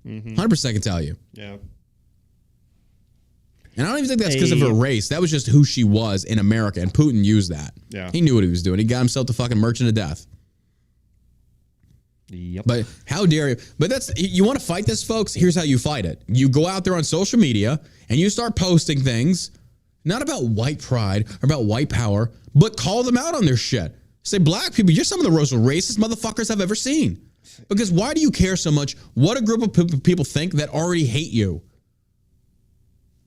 100% can tell you. Yeah. And I don't even think that's because of her race. That was just who she was in America. And Putin used that. Yeah. He knew what he was doing. He got himself the fucking merchant of death. Yep. But how dare you? But you want to fight this, folks? Here's how you fight it. You go out there on social media and you start posting things, not about white pride or about white power, but call them out on their shit. Say, black people, you're some of the most racist motherfuckers I've ever seen. Because why do you care so much what a group of people think that already hate you?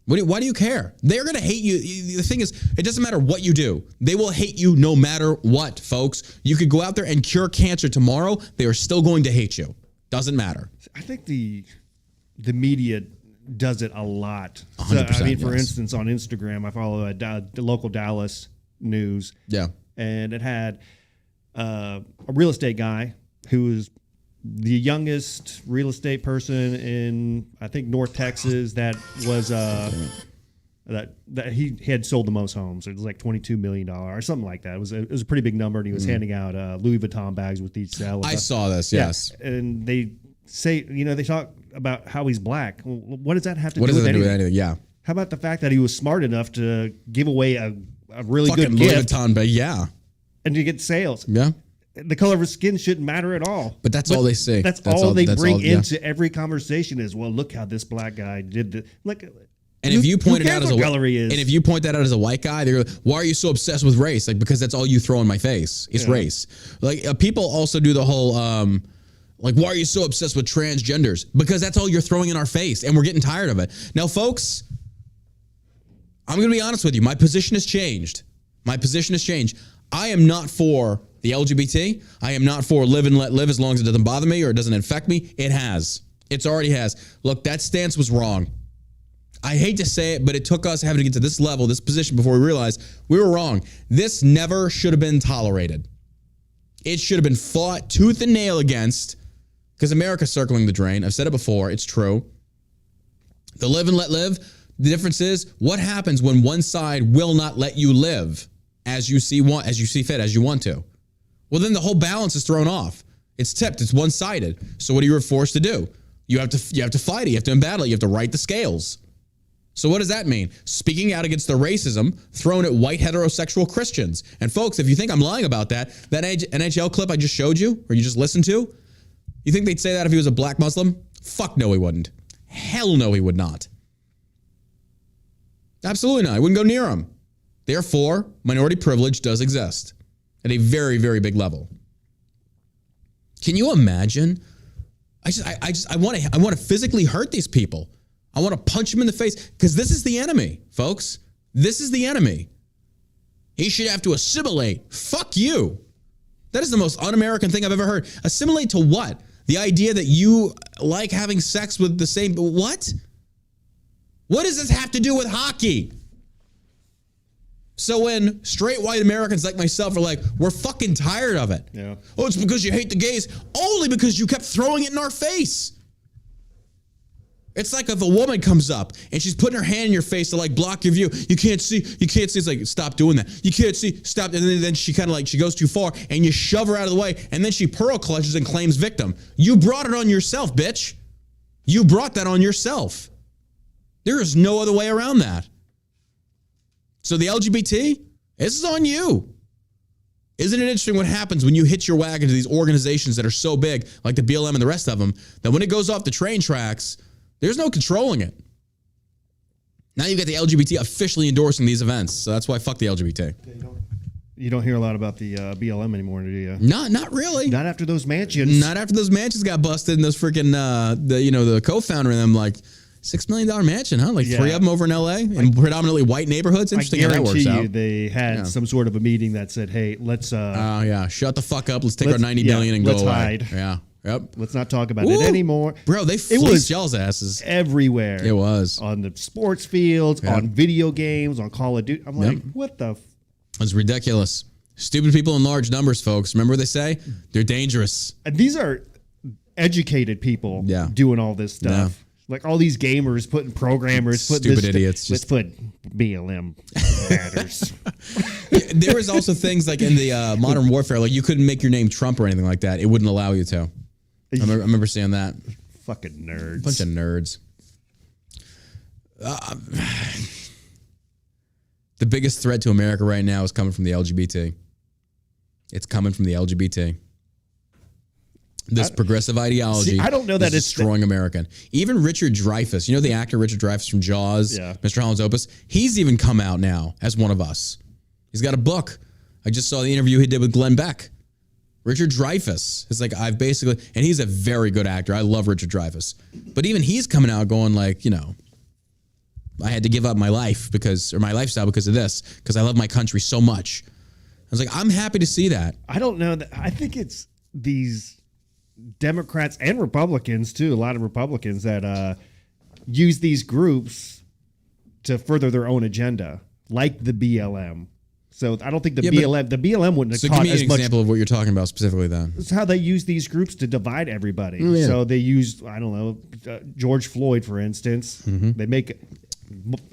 Why do you care? They're going to hate you. The thing is, it doesn't matter what you do. They will hate you no matter what, folks. You could go out there and cure cancer tomorrow. They are still going to hate you. Doesn't matter. I think the media does it a lot. 100%, For instance, on Instagram, I follow the local Dallas news. Yeah. And it had a real estate guy who was the youngest real estate person in, I think, North Texas that was that he had sold the most homes. It was like $22 million or something like that. It was a pretty big number, and he was handing out Louis Vuitton bags with each sale. I saw this, yes. Yeah. And they say, they talk about how he's black. Well, what does that have to What do does with that do anything? with anything? Yeah. How about the fact that he was smart enough to give away a really Fucking good Louis gift Vuitton bag, yeah. and to get sales? Yeah. The color of his skin shouldn't matter at all. But that's all they say. That's all they bring into every conversation is, well, look how this black guy did this. Like, and if you point it out as a color he is? and if you point that out as a white guy, they're like, why are you so obsessed with race? Like, because that's all you throw in my face. It's race. Like, people also do the whole like, why are you so obsessed with transgenders? Because that's all you're throwing in our face, and we're getting tired of it. Now, folks, I'm going to be honest with you. My position has changed. I am not for the LGBT. I am not for live and let live as long as it doesn't bother me or it doesn't infect me. It has. It's already has. Look, that stance was wrong. I hate to say it, but it took us having to get to this level, this position, before we realized we were wrong. This never should have been tolerated. It should have been fought tooth and nail against, because America's circling the drain. I've said it before. It's true. The live and let live, the difference is what happens when one side will not let you live as you see fit, as you want to. Well, then the whole balance is thrown off. It's tipped. It's one-sided. So what are you forced to do? You have to fight it. You have to embattle it. You have to right the scales. So what does that mean? Speaking out against the racism thrown at white heterosexual Christians. And folks, if you think I'm lying about that NHL clip I just showed you, or you just listened to, you think they'd say that if he was a black Muslim? Fuck no, he wouldn't. Hell no, he would not. Absolutely not. I wouldn't go near him. Therefore, minority privilege does exist at a very, very big level. Can you imagine? I want to physically hurt these people. I want to punch them in the face because this is the enemy, folks. This is the enemy. He should have to assimilate. Fuck you. That is the most un-American thing I've ever heard. Assimilate to what? The idea that you like having sex with the same... What? What does this have to do with hockey? So when straight white Americans like myself are like, we're fucking tired of it. Yeah. Oh, it's because you hate the gays. Only because you kept throwing it in our face. It's like if a woman comes up and she's putting her hand in your face to like block your view. You can't see. It's like, stop doing that. You can't see. Stop. And then she kind of like, she goes too far and you shove her out of the way. And then she pearl clutches and claims victim. You brought it on yourself, bitch. You brought that on yourself. There is no other way around that. So the LGBT, this is on you. Isn't it interesting what happens when you hitch your wagon to these organizations that are so big, like the BLM and the rest of them, that when it goes off the train tracks, there's no controlling it. Now you get the LGBT officially endorsing these events. So that's why fuck the LGBT. You don't hear a lot about the BLM anymore, do you? Not really. Not after those mansions. Not after those mansions got busted and those freaking, the co-founder of them, like, $6 million mansion, huh? Like 3 of them over in LA in predominantly white neighborhoods. Interesting how that works out. I guarantee you they had some sort of a meeting that said, hey, let's... shut the fuck up. Let's take our $90 million and go away. Hide. Yeah. Yep. Let's not talk about it anymore. Bro, they fleeced y'all's asses. Everywhere. It was. On the sports fields, on video games, on Call of Duty. I'm like, what the... It's ridiculous. Stupid people in large numbers, folks. Remember what they say? They're dangerous. And these are educated people doing all this stuff. Yeah. Like all these gamers putting programmers, stupid idiots. Let's put BLM matters. There was also things like in the Modern Warfare, like you couldn't make your name Trump or anything like that. It wouldn't allow you to. I remember seeing that. Fucking nerds. Bunch of nerds. The biggest threat to America right now is coming from the LGBT. It's coming from the LGBT. This progressive ideology I don't know that is destroying American. Even Richard Dreyfuss, you know the actor Richard Dreyfuss from Jaws, Mr. Holland's Opus? He's even come out now as one of us. He's got a book. I just saw the interview he did with Glenn Beck. Richard Dreyfuss is like, and he's a very good actor. I love Richard Dreyfuss. But even he's coming out going like, I had to give up my life my lifestyle because of this, because I love my country so much. I was like, I'm happy to see that. I don't know that. I think it's these Democrats and Republicans too, a lot of Republicans that use these groups to further their own agenda, like the BLM. So I don't think the BLM wouldn't have So caught give me as an much. example of what you're talking about specifically then. It's how they use these groups to divide everybody. Yeah. So they used, I don't know, George Floyd, for instance. They make it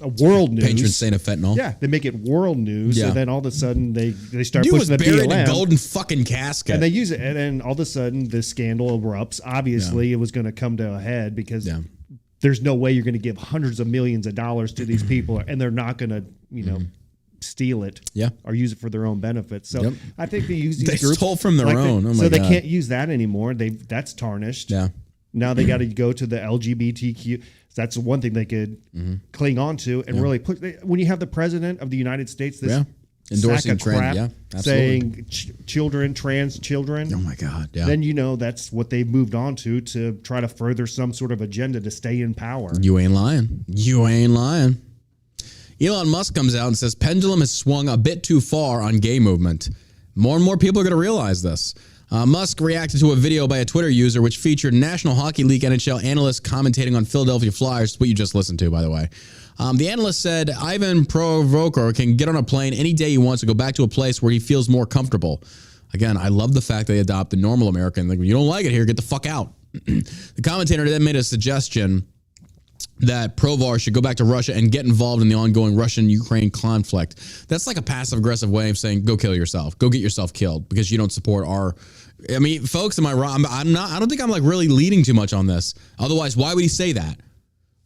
a world news. Patron saint of fentanyl. Yeah, they make it world news. Yeah. And then all of a sudden they start Dude was pushing the buried in BLM. a golden fucking casket. And they use it. And then all of a sudden the scandal erupts. Obviously, it was going to come to a head because there's no way you're going to give hundreds of millions of dollars to these people and they're not going to, steal it or use it for their own benefit. So I think they use these groups. They stole from their own. Oh my so they God. can't use that anymore. That's tarnished. Yeah. Now they got to go to the LGBTQ. That's one thing they could cling on to and really put. When you have the president of the United States, this endorsing sack of crap, absolutely. saying children, trans children. Oh my God. Yeah. Then that's what they've moved on to try to further some sort of agenda to stay in power. You ain't lying. You ain't lying. Elon Musk comes out and says pendulum has swung a bit too far on gay movement. More and more people are going to realize this. Musk reacted to a video by a Twitter user which featured National Hockey League NHL analysts commentating on Philadelphia Flyers, what you just listened to, by the way. The analyst said Ivan Provorov can get on a plane any day he wants to go back to a place where he feels more comfortable. Again, I love the fact they adopt the normal American. Like, you don't like it here, get the fuck out. The commentator then made a suggestion that Provar should go back to Russia and get involved in the ongoing Russian-Ukraine conflict. That's like a passive-aggressive way of saying, go kill yourself. Go get yourself killed because you don't support our... I mean, folks, am I wrong? I'm not. I don't think I'm like really leading too much on this. Otherwise, why would he say that?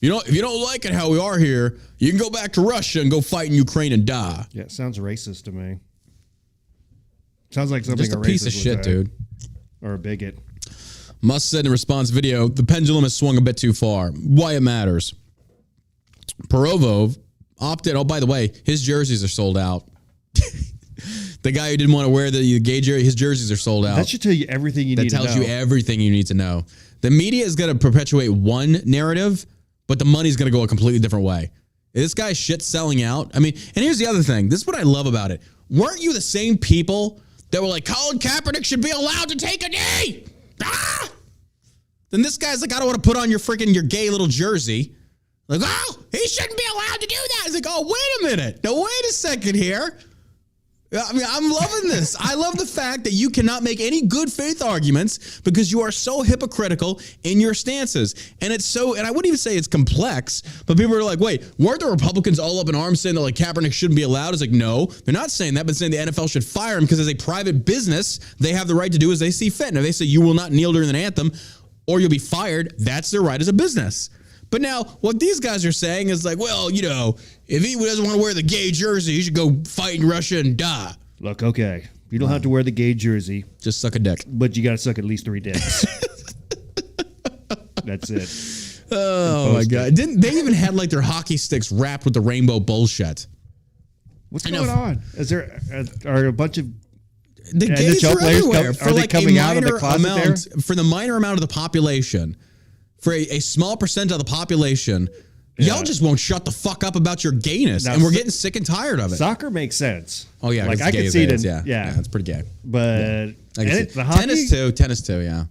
If you don't like it how we are here, you can go back to Russia and go fight in Ukraine and die. Yeah, it sounds racist to me. Sounds like something just a piece of shit, dude. Or a bigot. Musk said in response video, the pendulum has swung a bit too far. Why it matters. Provorov opted. Oh, by the way, his jerseys are sold out. The guy who didn't want to wear the gay jersey, his jerseys are sold out. That should tell you everything you need to know. That tells you everything you need to know. The media is going to perpetuate one narrative, but the money's going to go a completely different way. This guy's shit selling out. I mean, and here's the other thing. This is what I love about it. Weren't you the same people that were like, Colin Kaepernick should be allowed to take a knee? Ah! Then this guy's like, I don't want to put on your gay little jersey. Like, oh, he shouldn't be allowed to do that. It's like, oh, wait a minute. Now, wait a second here. I mean, I'm loving this. I love the fact that you cannot make any good faith arguments because you are so hypocritical in your stances. And and I wouldn't even say it's complex, but people are like, wait, weren't the Republicans all up in arms saying that like Kaepernick shouldn't be allowed? It's like, no, they're not saying that, but saying the NFL should fire him because as a private business, they have the right to do as they see fit. Now, they say you will not kneel during an anthem or you'll be fired. That's their right as a business. But now, what these guys are saying is like, well, if he doesn't want to wear the gay jersey, he should go fight in Russia and die. Look, okay. You don't have to wear the gay jersey. Just suck a dick. But you got to suck at least 3 dicks. That's it. Oh, my God. They even had like their hockey sticks wrapped with the rainbow bullshit. What's going on? Is there are a bunch of the gays NHL are players everywhere are they coming out of the closet there? For the minor amount of the population, for a small percent of the population, y'all just won't shut the fuck up about your gayness, and we're getting sick and tired of it. Ssuper makes sense. Oh yeah, like I can see it. Yeah, it's pretty gay. But the hockey? Tennis too. Yeah.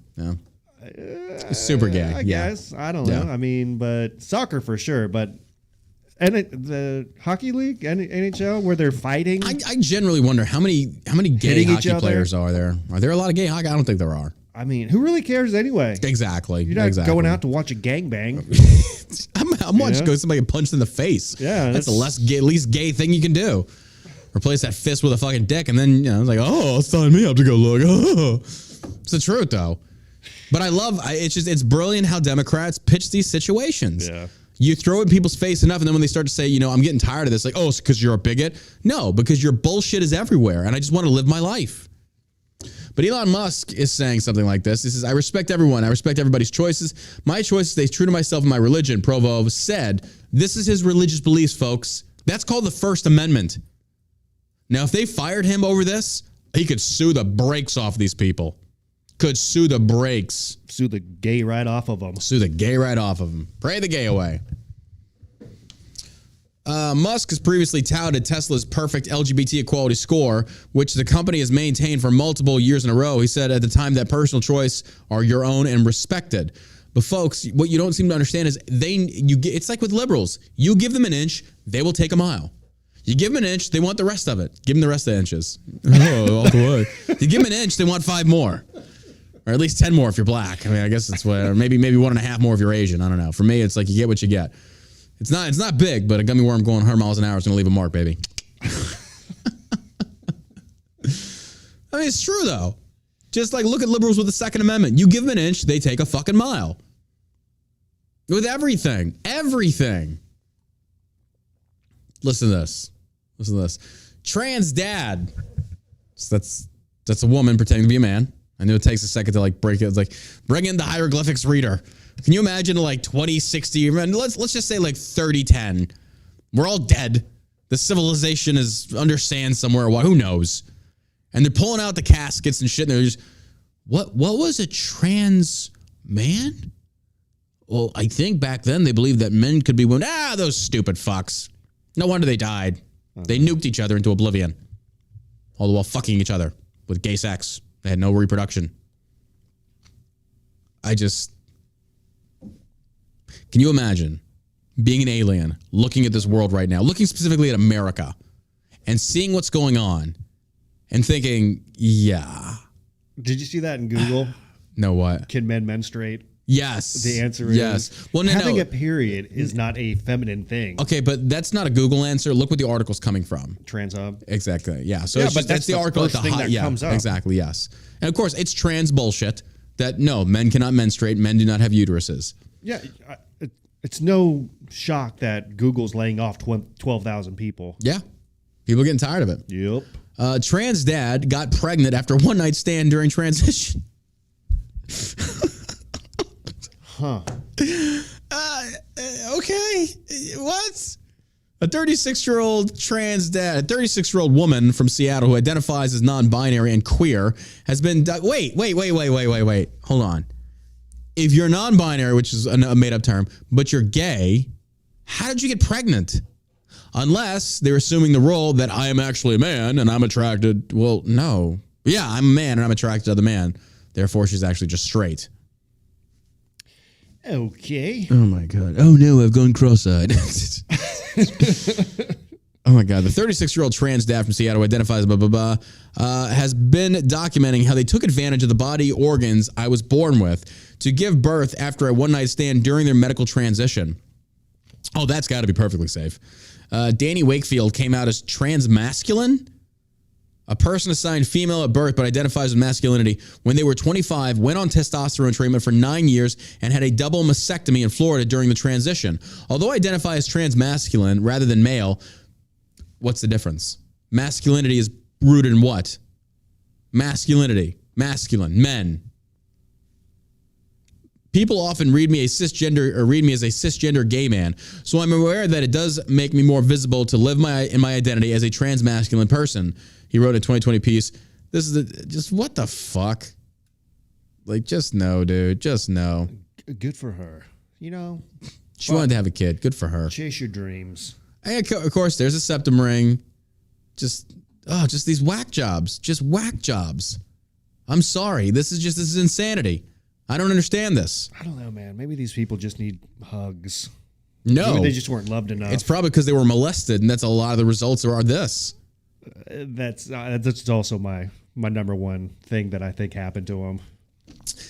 It's super gay. I guess I don't know. I mean, but soccer for sure. But the hockey league, NHL, where they're fighting. I generally wonder how many gay hockey players are there. Are there a lot of gay hockey? I don't think there are. I mean, who really cares anyway? Exactly. You're not going out to watch a gangbang. I'm watching go somebody get punched in the face. Yeah, that's the least gay thing you can do. Replace that fist with a fucking dick, and then it's like, oh, sign me up to go look. Oh. It's the truth though. But I love it's brilliant how Democrats pitch these situations. Yeah. You throw it in people's face enough, and then when they start to say, I'm getting tired of this, like, oh, it's because you're a bigot. No, because your bullshit is everywhere, and I just want to live my life. But Elon Musk is saying something like this. He says, I respect everyone. I respect everybody's choices. My choice is to stay true to myself and my religion, Provo said. This is his religious beliefs, folks. That's called the First Amendment. Now, if they fired him over this, he could sue the brakes off these people. Could sue the brakes. Sue the gay right off of them. Sue the gay right off of them. Pray the gay away. Musk has previously touted Tesla's perfect LGBT equality score, which the company has maintained for multiple years in a row. He said at the time that personal choice are your own and respected. But folks, what you don't seem to understand is it's like with liberals. You give them an inch, they will take a mile. You give them an inch, they want the rest of it. Give them the rest of the inches. Oh, all the way. You give them an inch, they want 5 more. Or at least 10 more if you're black. I mean, I guess that's what, or maybe 1.5 more if you're Asian. I don't know. For me, it's like you get what you get. It's not big, but a gummy worm going 100 miles an hour is going to leave a mark, baby. I mean, it's true, though. Just like look at liberals with the Second Amendment. You give them an inch, they take a fucking mile. With everything. Everything. Listen to this. Trans dad. So that's a woman pretending to be a man. I know it takes a second to like break it. It's like, bring in the hieroglyphics reader. Can you imagine like 2060? Let's just say like 3010. We're all dead. The civilization is under sand somewhere. Who knows? And they're pulling out the caskets and shit. And they're just, what was a trans man? Well, I think back then they believed that men could be women. Those stupid fucks. No wonder they died. They nuked each other into oblivion. All the while fucking each other with gay sex. They had no reproduction. Can you imagine being an alien, looking at this world right now, looking specifically at America, and seeing what's going on, and thinking, yeah. Did you see that in Google? No, what? Can men menstruate? Yes. The answer yes. is well, having a period is not a feminine thing. Okay, but that's not a Google answer. Look what the article's coming from. Trans Hub. Exactly. Yeah. So but that's the article at the thing that comes up. Exactly. Yes. And of course, it's trans bullshit that no, men cannot menstruate. Men do not have uteruses. Yeah. It's no shock that Google's laying off 12,000 people. Yeah. People are getting tired of it. Yep. Trans dad got pregnant after one night stand during transition. Huh. Okay. What? A 36-year-old trans dad, a 36-year-old woman from Seattle who identifies as non-binary and queer has been... Wait. Hold on. If you're non-binary, which is a made-up term, but you're gay, how did you get pregnant? Unless they're assuming the role that I am actually a man and I'm attracted... Well, no. Yeah, I'm a man and I'm attracted to the man. Therefore, she's actually just straight. Okay. Oh, my God. Oh, no, I've gone cross-eyed. Oh, my God. The 36-year-old trans dad from Seattle identifies has been documenting how they took advantage of the body organs I was born with to give birth after a one-night stand during their medical transition. Oh, that's got to be perfectly safe. Danny Wakefield came out as transmasculine, a person assigned female at birth but identifies with masculinity. When they were 25, went on testosterone treatment for 9 years and had a double mastectomy in Florida during the transition. Although identify as transmasculine rather than male, what's the difference? Masculinity is rooted in what? Masculinity. Masculine. Men. People often read me as a cisgender gay man, so I'm aware that it does make me more visible to live in my identity as a transmasculine person. He wrote a 2020 piece. This is just what the fuck? Like, just no, dude. Just no. Good for her. You know, she wanted to have a kid. Good for her. Chase your dreams. And of course, there's a septum ring. Just these whack jobs. Just whack jobs. I'm sorry. This is insanity. I don't understand this. I don't know, man. Maybe these people just need hugs. No. Maybe they just weren't loved enough. It's probably because they were molested, and that's a lot of the results are this. That's also my number one thing that I think happened to them.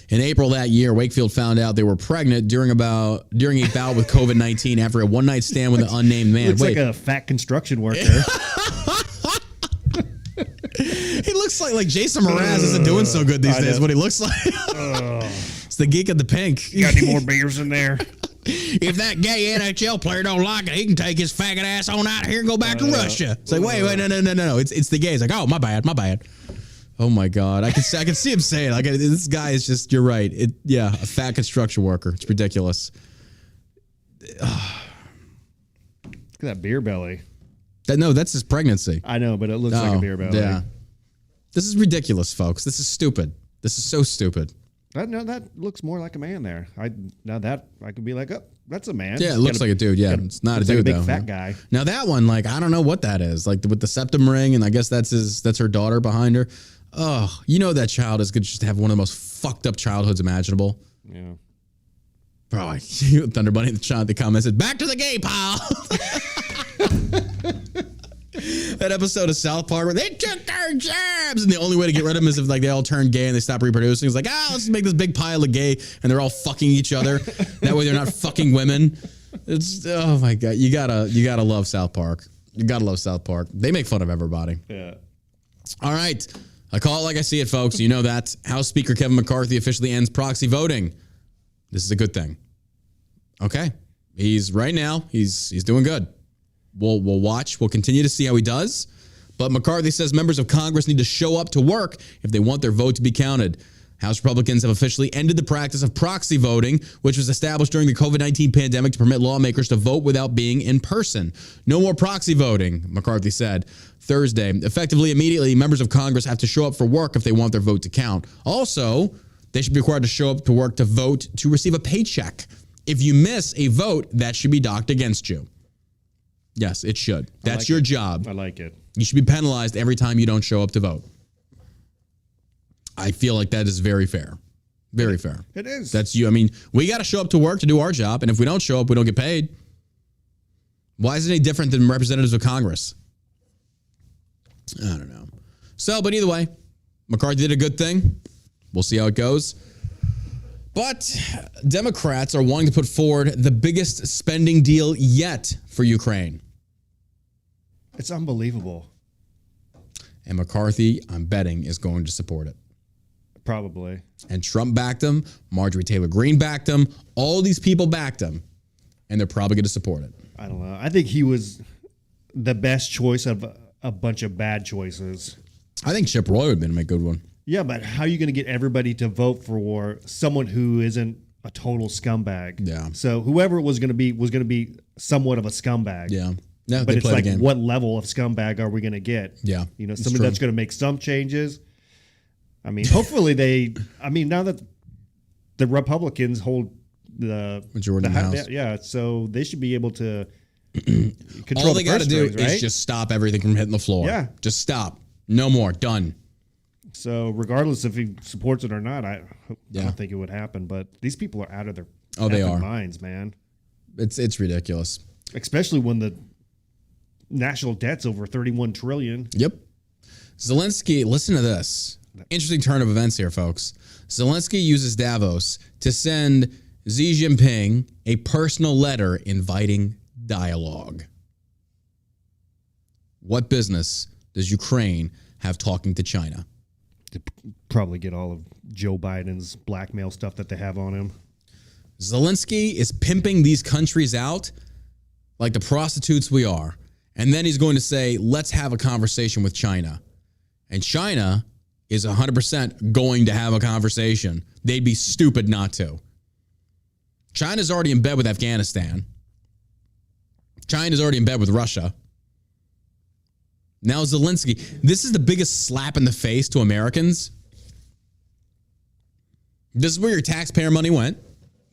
In April that year, Wakefield found out they were pregnant during a bout with COVID-19 after a one-night stand with an unnamed man. Looks like a fat construction worker. He looks like Jason Mraz isn't doing so good these days. What he looks like. It's the geek of the pink. You got any more beers in there? If that gay NHL player don't like it, he can take his faggot ass on out of here and go back to Russia. It's like, wait, no. It's the gay. It's like, oh, my bad. Oh my God. I can see him saying, like, this guy is just, you're right. A fat construction worker. It's ridiculous. Look at that beer belly. That's his pregnancy. I know, but it looks like a beer belly. Yeah. This is ridiculous, folks. This is stupid. This is so stupid. That looks more like a man there. I could be like, oh, that's a man. Yeah, it looks like a dude. Yeah, it's not a dude, like a big though. Fat guy. Now that one, like, I don't know what that is. Like with the septum ring, and I guess that's her daughter behind her. Oh, you know that child is going to just have one of the most fucked up childhoods imaginable. Yeah. Bro, Thunder Bunny in the comments said, "Back to the gay pile." that episode of South Park where they took their jabs, and the only way to get rid of them is if like they all turn gay and they stop reproducing. It's like, let's make this big pile of gay, and they're all fucking each other. That way they're not fucking women. It's oh my god, you gotta love South Park. You gotta love South Park. They make fun of everybody. Yeah. All right. I call it like I see it, folks. You know that. House Speaker Kevin McCarthy officially ends proxy voting. This is a good thing. Okay. He's doing good. We'll watch. We'll continue to see how he does. But McCarthy says members of Congress need to show up to work if they want their vote to be counted. House Republicans have officially ended the practice of proxy voting, which was established during the COVID-19 pandemic to permit lawmakers to vote without being in person. No more proxy voting, McCarthy said Thursday. Effectively, immediately, members of Congress have to show up for work if they want their vote to count. Also, they should be required to show up to work to vote to receive a paycheck. If you miss a vote, that should be docked against you. Yes, it should. That's your job. I like it. You should be penalized every time you don't show up to vote. I feel like that is very fair. Very fair. It is. That's you. I mean, we got to show up to work to do our job. And if we don't show up, we don't get paid. Why is it any different than representatives of Congress? I don't know. So, but either way, McCarthy did a good thing. We'll see how it goes. But Democrats are wanting to put forward the biggest spending deal yet for Ukraine. It's unbelievable. And McCarthy, I'm betting, is going to support it. Probably. And Trump backed him. Marjorie Taylor Greene backed him. All these people backed him. And they're probably going to support it. I don't know. I think he was the best choice of a bunch of bad choices. I think Chip Roy would have been a good one. Yeah, but how are you going to get everybody to vote for someone who isn't a total scumbag? Yeah. So whoever it was going to be somewhat of a scumbag. Yeah. Yeah, but it's like, what level of scumbag are we going to get? Yeah. You know, somebody that's going to make some changes. I mean, hopefully now that the Republicans hold the majority in the House. Yeah, so they should be able to control. All they got to do right? is just stop everything from hitting the floor. Yeah. Just stop. No more. Done. So regardless if he supports it or not, I don't think it would happen. But these people are out of their minds, man. It's ridiculous. Especially when the national debt's over $31 trillion. Yep. Zelensky, listen to this. Interesting turn of events here, folks. Zelensky uses Davos to send Xi Jinping a personal letter inviting dialogue. What business does Ukraine have talking to China? To probably get all of Joe Biden's blackmail stuff that they have on him. Zelensky is pimping these countries out like the prostitutes we are. And then he's going to say, let's have a conversation with China. And China is 100% going to have a conversation. They'd be stupid not to. China's already in bed with Afghanistan. China's already in bed with Russia. Now Zelensky, this is the biggest slap in the face to Americans. This is where your taxpayer money went.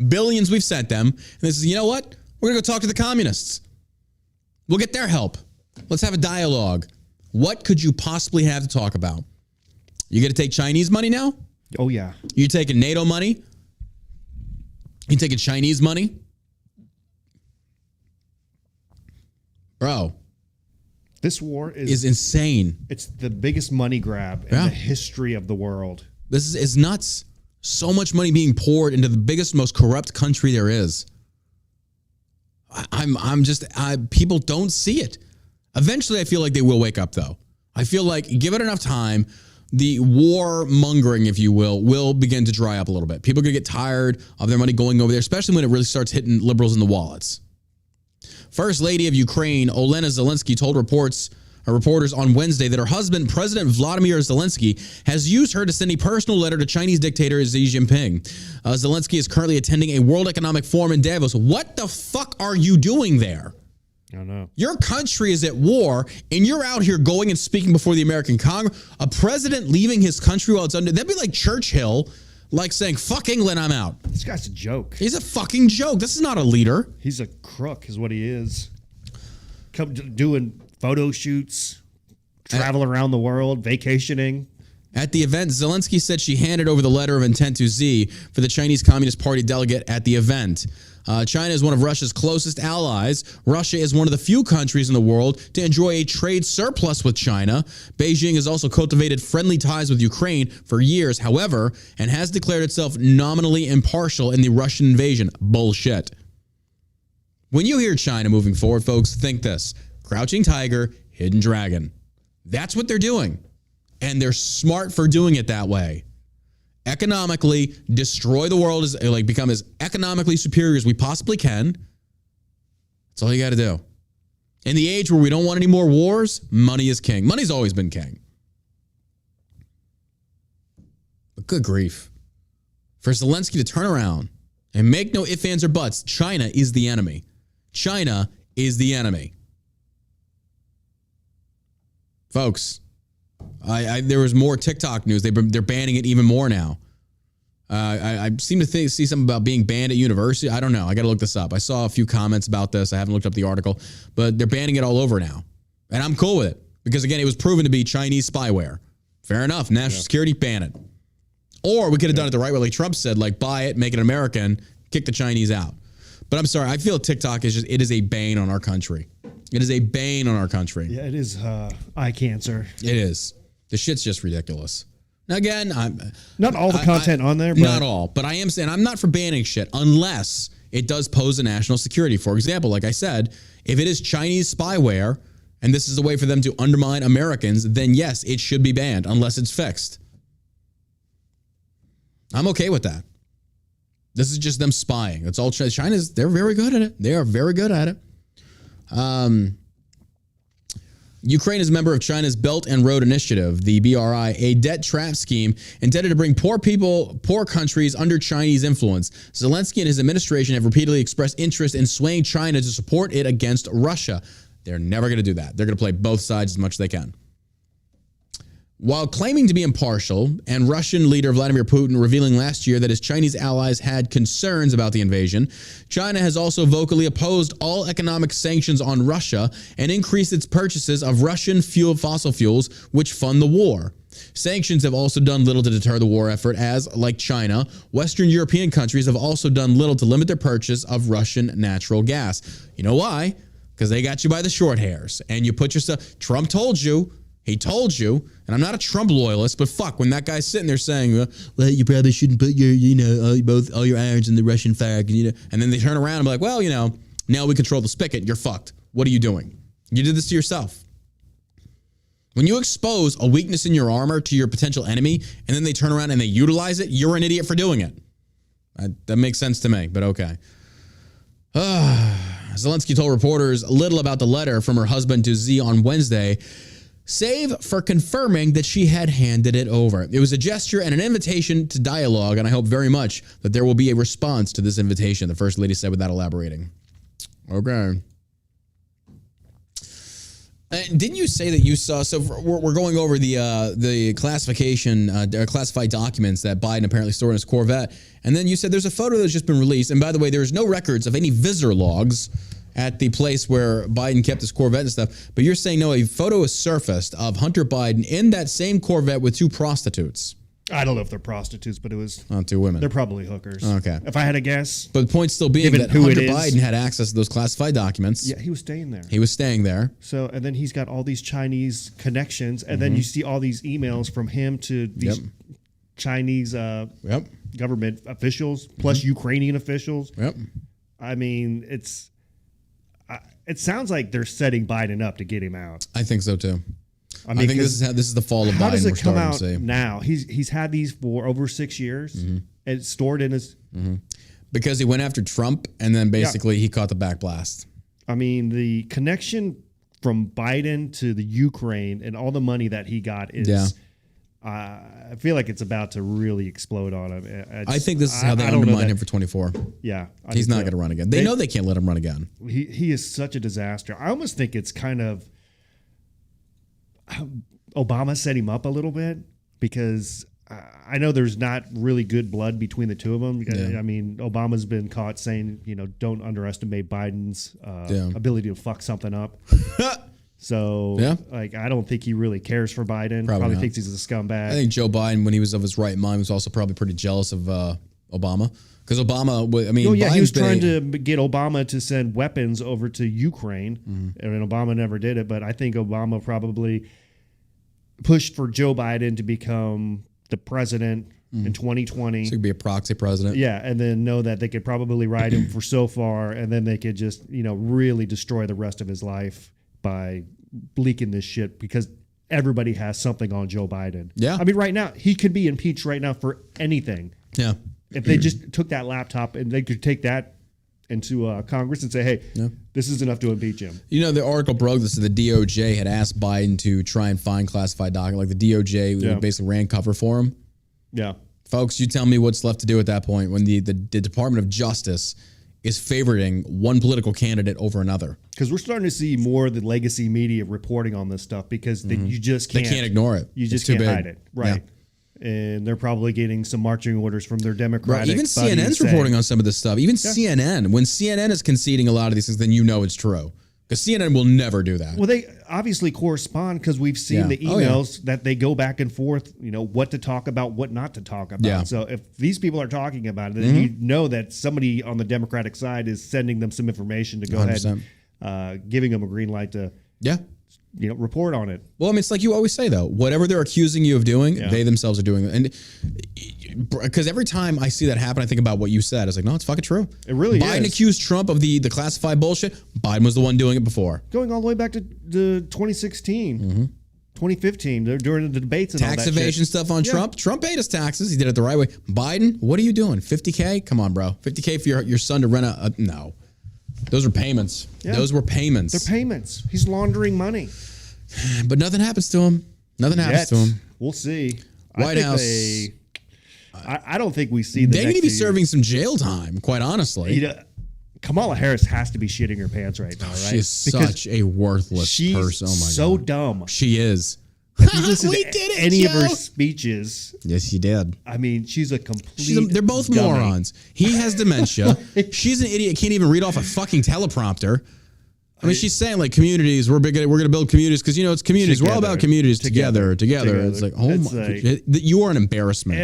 Billions we've sent them. And this is, you know what? We're going to go talk to the communists. We'll get their help. Let's have a dialogue. What could you possibly have to talk about? You going to take Chinese money now? Oh, yeah. You taking NATO money? You taking Chinese money? Bro. This war is insane. It's the biggest money grab in the history of the world. This is nuts. So much money being poured into the biggest, most corrupt country there is. People don't see it. Eventually, I feel like they will wake up, though. I feel like give it enough time, the war mongering, if you will begin to dry up a little bit. People are going to get tired of their money going over there, especially when it really starts hitting liberals in the wallets. First Lady of Ukraine, Olena Zelensky, told reporters on Wednesday that her husband, President Vladimir Zelensky, has used her to send a personal letter to Chinese dictator Xi Jinping. Zelensky is currently attending a World Economic Forum in Davos. What the fuck are you doing there? I don't know. Your country is at war, and you're out here going and speaking before the American Congress. A president leaving his country while it's under... That'd be like Churchill, like saying, fuck England, I'm out. This guy's a joke. He's a fucking joke. This is not a leader. He's a crook is what he is. Come doing photo shoots, travel around the world, vacationing. At the event, Zelensky said she handed over the letter of intent to Xi for the Chinese Communist Party delegate at the event. China is one of Russia's closest allies. Russia is one of the few countries in the world to enjoy a trade surplus with China. Beijing has also cultivated friendly ties with Ukraine for years, however, and has declared itself nominally impartial in the Russian invasion. Bullshit. When you hear China moving forward, folks, think this. Crouching tiger, hidden dragon. That's what they're doing. And they're smart for doing it that way. Economically, destroy the world, become as economically superior as we possibly can. That's all you got to do. In the age where we don't want any more wars, money is king. Money's always been king. But good grief. For Zelensky to turn around and make no ifs, ands, or buts, China is the enemy. China is the enemy. Folks, there was more TikTok news. They're banning it even more now. I seem to see something about being banned at university. I don't know. I got to look this up. I saw a few comments about this. I haven't looked up the article, but they're banning it all over now. And I'm cool with it because, again, it was proven to be Chinese spyware. Fair enough. National security, ban it. Or we could have done it the right way, like Trump said, like buy it, make it American, kick the Chinese out. But I'm sorry. I feel TikTok it is a bane on our country. It is a bane on our country. Yeah, it is eye cancer. It is. The shit's just ridiculous. Now, again, I'm not all the content on there. But not all. But I am saying I'm not for banning shit unless it does pose a national security. For example, like I said, if it is Chinese spyware and this is a way for them to undermine Americans, then yes, it should be banned unless it's fixed. I'm okay with that. This is just them spying. That's all. They're very good at it. They are very good at it. Ukraine is a member of China's Belt and Road Initiative, the BRI, a debt trap scheme intended to bring poor countries under Chinese influence. Zelensky and his administration have repeatedly expressed interest in swaying China to support it against Russia. They're never going to do that. They're going to play both sides as much as they can. While claiming to be impartial, and Russian leader Vladimir Putin revealing last year that his Chinese allies had concerns about the invasion, China has also vocally opposed all economic sanctions on Russia and increased its purchases of Russian fossil fuels, which fund the war. Sanctions have also done little to deter the war effort as, like China, Western European countries have also done little to limit their purchase of Russian natural gas. You know why? Because they got you by the short hairs. And you put yourself... Trump told you... He told you, and I'm not a Trump loyalist, but fuck, when that guy's sitting there saying, well, you probably shouldn't put your, all your irons in the Russian fire, and then they turn around and be like, well, now we control the spigot, you're fucked. What are you doing? You did this to yourself. When you expose a weakness in your armor to your potential enemy, and then they turn around and they utilize it, you're an idiot for doing it. That makes sense to me, but okay. Zelensky told reporters little about the letter from her husband to Z on Wednesday, save for confirming that she had handed it over. It was a gesture and an invitation to dialogue, and I hope very much that there will be a response to this invitation, the First Lady said without elaborating. Okay. Didn't you say that you saw, so we're going over the classified documents that Biden apparently stored in his Corvette, and then you said there's a photo that's just been released, and by the way, there is no records of any visitor logs at the place where Biden kept his Corvette and stuff. But you're saying, no, a photo is surfaced of Hunter Biden in that same Corvette with two prostitutes. I don't know if they're prostitutes, but it was... Oh, two women. They're probably hookers. Okay. If I had to guess... But the point still being that Hunter Biden had access to those classified documents. Yeah, he was staying there. He was staying there. So, and then he's got all these Chinese connections, and then you see all these emails from him to these Chinese government officials, plus Ukrainian officials. Yep. I mean, it sounds like they're setting Biden up to get him out. I think so too. I think this is the fall of Biden. How does it come out to now? He's had these for over 6 years, and it's stored in his. Because he went after Trump, and then basically he caught the back blast. I mean, the connection from Biden to the Ukraine and all the money that he got is. I feel like it's about to really explode on him. I think this is how they undermine him for 24. Yeah. He's not going to run again. They know they can't let him run again. He is such a disaster. I almost think it's kind of Obama set him up a little bit because I know there's not really good blood between the two of them. Yeah. I mean, Obama's been caught saying, don't underestimate Biden's ability to fuck something up. So, I don't think he really cares for Biden. Probably thinks he's a scumbag. I think Joe Biden, when he was of his right mind, was also probably pretty jealous of Obama. Because Obama, I mean, Oh yeah, he was Biden's trying been to get Obama to send weapons over to Ukraine, and Obama never did it. But I think Obama probably pushed for Joe Biden to become the president in 2020. So he could be a proxy president. Yeah, and then know that they could probably ride him for so far, and then they could just really destroy the rest of his life by leaking this shit because everybody has something on Joe Biden. Yeah. I mean, right now he could be impeached right now for anything. Yeah. If they just took that laptop and they could take that into Congress and say, hey, this is enough to impeach him. You know, the article broke this. The DOJ had asked Biden to try and find classified documents. Like the DOJ basically ran cover for him. Yeah. Folks, you tell me what's left to do at that point when the Department of Justice is favoring one political candidate over another. Because we're starting to see more of the legacy media reporting on this stuff because you just can't. They can't ignore it. You just It's too can't big. hide it. Right. Yeah. And they're probably getting some marching orders from their Democratic Bro, even buddies CNN's saying, reporting on some of this stuff. Even CNN. When CNN is conceding a lot of these things, then you know it's true. Because CNN will never do that. Well, they obviously correspond because we've seen the emails that they go back and forth, what to talk about, what not to talk about. Yeah. So if these people are talking about it, then you know that somebody on the Democratic side is sending them some information to go 100%. ahead, giving them a green light to report on it. Well, I mean, it's like you always say, though. Whatever they're accusing you of doing, they themselves are doing it. And because every time I see that happen, I think about what you said. It's like, no, it's fucking true. It really Biden is. accused Trump of the classified bullshit. Biden was the one doing it before. Going all the way back to 2016, 2015, during the debates and Tax all that evasion shit. stuff on Trump. Trump paid his taxes. He did it the right way. Biden, what are you doing? $50K? Come on, bro. $50K for your son to rent a no. Those were payments. Yeah. Those were payments. They're payments. He's laundering money. But nothing happens to him. Nothing happens to him. We'll see. White House. I don't think we see the They need to next be few serving some jail time, quite honestly. years. Kamala Harris has to be shitting her pants right now, right? She is such a worthless she's person. Oh my so God. dumb. She is. If you listen We to did it, any of her Joe. speeches, Yes, she did. I mean, she's a complete. They're both dummy. morons. He has dementia. She's an idiot. Can't even read off a fucking teleprompter. I mean, she's saying like communities. We're going to build communities because it's communities. We're all about communities together. It's like, oh It's my, like- you are an embarrassment.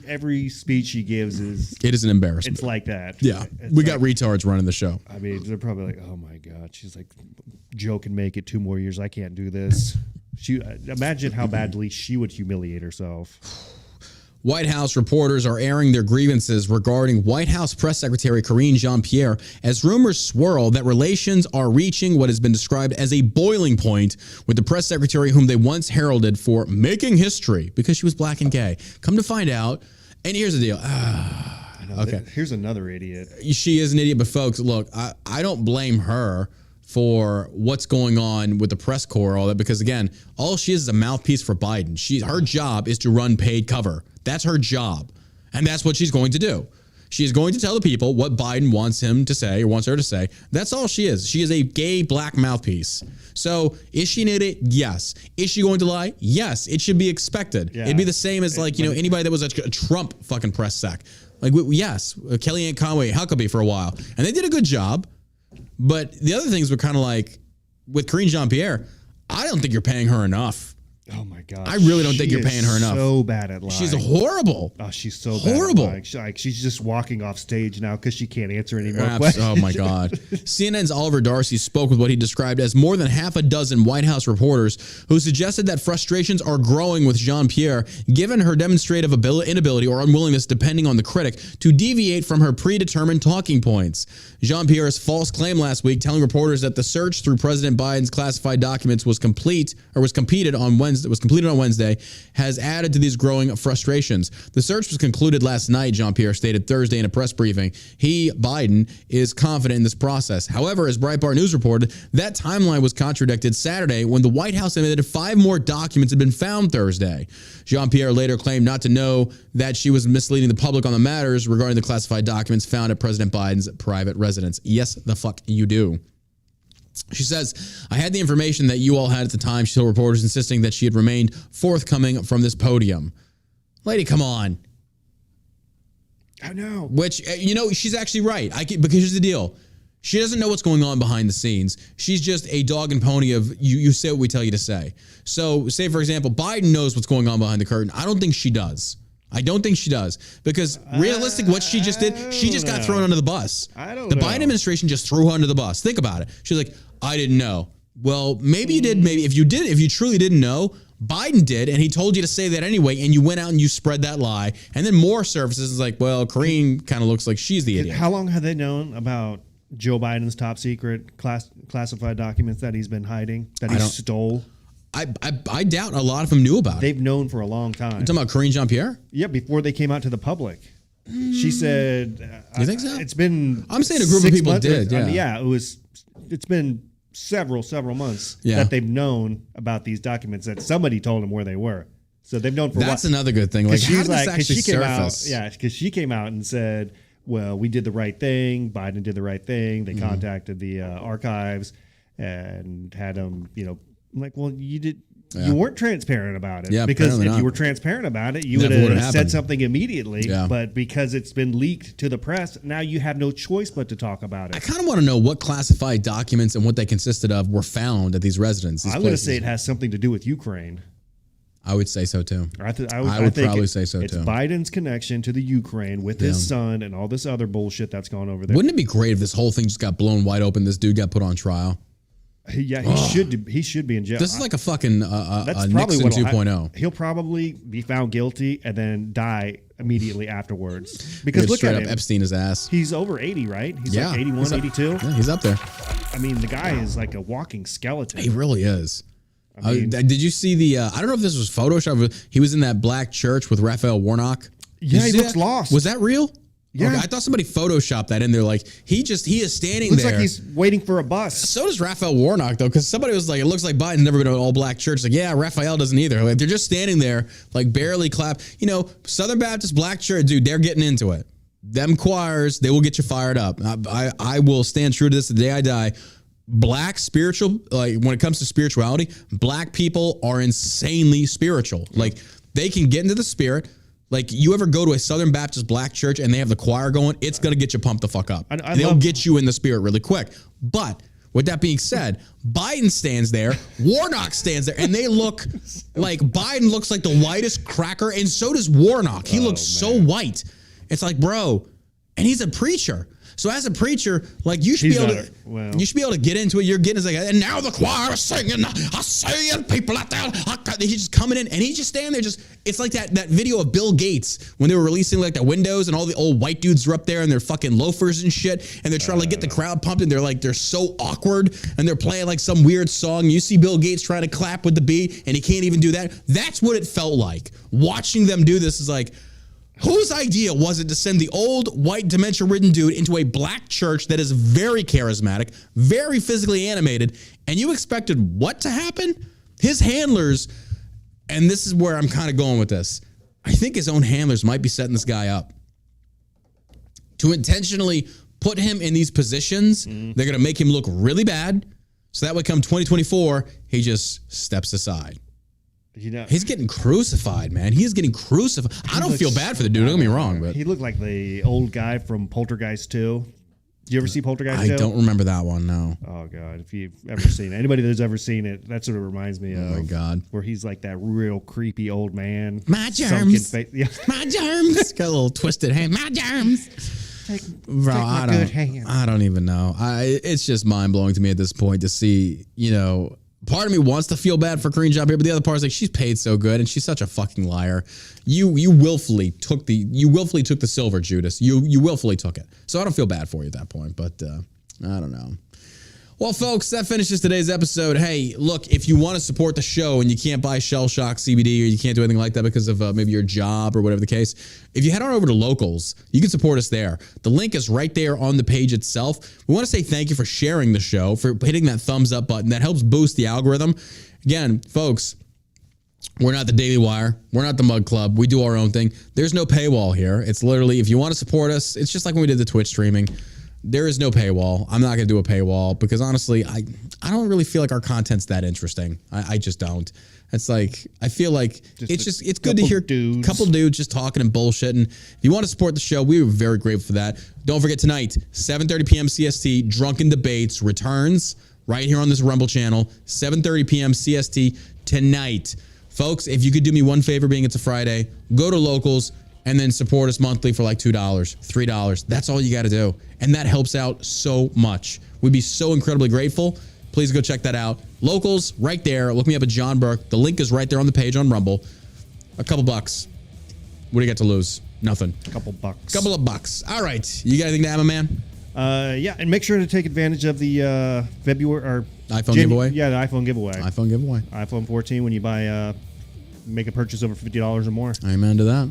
Every speech she gives is It is an embarrassment. it's like that. Yeah, It's we like- got retards running the show. I mean, they're probably like, "Oh my God!" She's like, "Joe can make it 2 more years. I can't do this." She imagine how badly she would humiliate herself. White House reporters are airing their grievances regarding White House Press Secretary Karine Jean-Pierre as rumors swirl that relations are reaching what has been described as a boiling point with the press secretary whom they once heralded for making history because she was black and gay. Come to find out, and here's the deal. Okay. Here's another idiot. She is an idiot, but folks, look, I don't blame her for what's going on with the press corps, all that, because again, all she is a mouthpiece for Biden. Her job is to run paid cover. That's her job. And that's what she's going to do. She is going to tell the people what Biden wants him to say or wants her to say. That's all she is. She is a gay black mouthpiece. So is she an idiot? Yes. Is she going to lie? Yes. It should be expected. Yeah. It'd be the same as anybody that was a Trump fucking press sec. Like, yes, Kellyanne Conway, Huckabee for a while. And they did a good job. But the other things were kind of like, with Karine Jean-Pierre, I don't think you're paying her enough. Oh my God! I really don't think you're paying her enough. So bad at lying. She's horrible. Oh, she's so Horrible. bad at lying. She's just walking off stage now because she can't answer any more questions. Oh my God. CNN's Oliver Darcy spoke with what he described as more than half a dozen White House reporters who suggested that frustrations are growing with Jean-Pierre given her demonstrative inability or unwillingness, depending on the critic, to deviate from her predetermined talking points. Jean-Pierre's false claim last week telling reporters that the search through President Biden's classified documents was completed on Wednesday has added to these growing frustrations. The search was concluded last night, Jean-Pierre stated Thursday in a press briefing. Biden, is confident in this process. However, as Breitbart News reported, that timeline was contradicted Saturday when the White House admitted 5 more documents had been found Thursday. Jean-Pierre later claimed not to know that she was misleading the public on the matters regarding the classified documents found at President Biden's private residence. Yes, the fuck you do. She says, I had the information that you all had at the time, she told reporters, insisting that she had remained forthcoming from this podium. Lady, come on. I know. Which, she's actually right. Because here's the deal. She doesn't know what's going on behind the scenes. She's just a dog and pony of you say what we tell you to say. So, say, for example, Biden knows what's going on behind the curtain. I don't think she does. I don't think she does. Because realistic, what she just did, she just got thrown under the bus. I don't The know. Biden administration just threw her under the bus. Think about it. She's like, I didn't know. Well, maybe you did. Maybe if you truly didn't know, Biden did, and he told you to say that anyway, and you went out and you spread that lie. And then more services is like, well, Karine kind of looks like she's the idiot. How long have they known about Joe Biden's top secret classified documents that he's been hiding, that he stole? I doubt a lot of them knew about it. They've known for a long time. You talking about Karine Jean-Pierre? Yeah, before they came out to the public. She said, You think so? It's been I'm saying a group of people months, did, yeah. It's been several months that they've known about these documents, that somebody told them where they were. So they've known for That's another good thing. Like, how did this actually surface? Because she came out and said, well, we did the right thing. Biden did the right thing. They contacted the archives and had them, I'm like, well, you did. You weren't transparent about it. Yeah, because if not. you were transparent about it, you Never would would've have said happened. something immediately. Yeah. But because it's been leaked to the press, now you have no choice but to talk about I it. kind of want to know what classified documents and what they consisted of were found at these residences. I'm going to say it has something to do with Ukraine. I would say so too. I would think probably say so it's too. Biden's connection to the Ukraine with his son and all this other bullshit that's gone over there. Wouldn't it be great if this whole thing just got blown wide open? This dude got put on trial. Yeah, he should be in jail. This is like a fucking That's a probably Nixon what 2.0. He'll probably be found guilty and then die immediately afterwards. Because Just look straight at up him. Epstein his ass. He's over 80, right? He's Yeah. like 81, He's up- 82. Yeah, he's up there. I mean, the guy is like a walking skeleton. He really is. I mean- Did you see the? I don't know if this was Photoshop. But he was in that black church with Raphael Warnock. Did Yeah, you he see looks that? lost. Was that real? Yeah. Okay, I thought somebody photoshopped that in there. Like he is standing Looks there. like he's waiting for a bus. So does Raphael Warnock, though, because somebody was like, it looks like Biden's never been to an all-black church. Like, yeah, Raphael doesn't either. Like, they're just standing there, like, barely clap. Southern Baptist black church, dude, they're getting into it. Them choirs, they will get you fired up. I will stand true to this the day I die. Black spiritual, like, when it comes to spirituality, black people are insanely spiritual. Like, they can get into the spirit. Like, you ever go to a Southern Baptist black church and they have the choir going, it's going to get you pumped the fuck up. They'll get you in the spirit really quick. But with that being said, Biden stands there, Warnock stands there, and they look like Biden looks like the whitest cracker, and so does Warnock. He looks so white. It's like, bro, and he's a preacher. So as a preacher, like you should be able to get into it. You're getting like, and now the choir is singing. I say people out there. He's just coming in, and he's just standing there. It's like that video of Bill Gates when they were releasing like the Windows, and all the old white dudes are up there, and they're fucking loafers and shit, and they're trying to like, get the crowd pumped, and they're so awkward, and they're playing like some weird song. You see Bill Gates trying to clap with the beat, and he can't even do that. That's what it felt like. Watching them do this is like, whose idea was it to send the old white dementia-ridden dude into a black church that is very charismatic, very physically animated, and you expected what to happen? His handlers, and this is where I'm kind of going with this, I think his own handlers might be setting this guy up to intentionally put him in these positions. They're going to make him look really bad, so that way come 2024, he just steps aside. He's getting crucified, man. He's getting crucified. I don't feel bad for the dude. Don't get me wrong, but he looked like the old guy from Poltergeist 2. Did you ever see Poltergeist 2? I don't remember that one. No. Oh God, if you've ever seen it, anybody that's ever seen it, that's what it reminds me of. Oh my God, where he's like that real creepy old man. My germs. Yeah. My germs. Got a little twisted hand. My germs. Bro, I don't even know. It's just mind blowing to me at this point to see, part of me wants to feel bad for Karine Jean-Pierre, but the other part is like, she's paid so good and she's such a fucking liar. You willfully took the silver, Judas. You willfully took it. So I don't feel bad for you at that point, but I don't know. Well, folks, that finishes today's episode. Hey, look, if you want to support the show and you can't buy Shell Shock CBD or you can't do anything like that because of maybe your job or whatever the case, if you head on over to Locals, you can support us there. The link is right there on the page itself. We want to say thank you for sharing the show, for hitting that thumbs up button. That helps boost the algorithm. Again, folks, we're not the Daily Wire. We're not the Mug Club. We do our own thing. There's no paywall here. It's literally, if you want to support us, it's just like when we did the Twitch streaming. There is no paywall. I'm not going to do a paywall because honestly, I don't really feel like our content's that interesting. I just don't. It's like, I feel like it's good to hear a couple dudes just talking and bullshitting. If you want to support the show, we are very grateful for that. Don't forget tonight, 7:30 p.m. CST, Drunken Debates returns right here on this Rumble channel, 7:30 p.m. CST tonight. Folks, if you could do me one favor, being it's a Friday, go to Locals, and then support us monthly for like $2, $3. That's all you got to do. And that helps out so much. We'd be so incredibly grateful. Please go check that out. Locals, right there. Look me up at John Burke. The link is right there on the page on Rumble. A couple bucks. What do you got to lose? Nothing. Couple bucks. Couple of bucks. All right. You got anything to add, my man? Yeah, and make sure to take advantage of the February or iPhone giveaway? Yeah, the iPhone giveaway. iPhone giveaway. iPhone 14 when you buy make a purchase over $50 or more. Amen to that.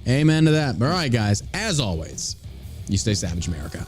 Amen to that. All right, guys. As always, you stay savage, America.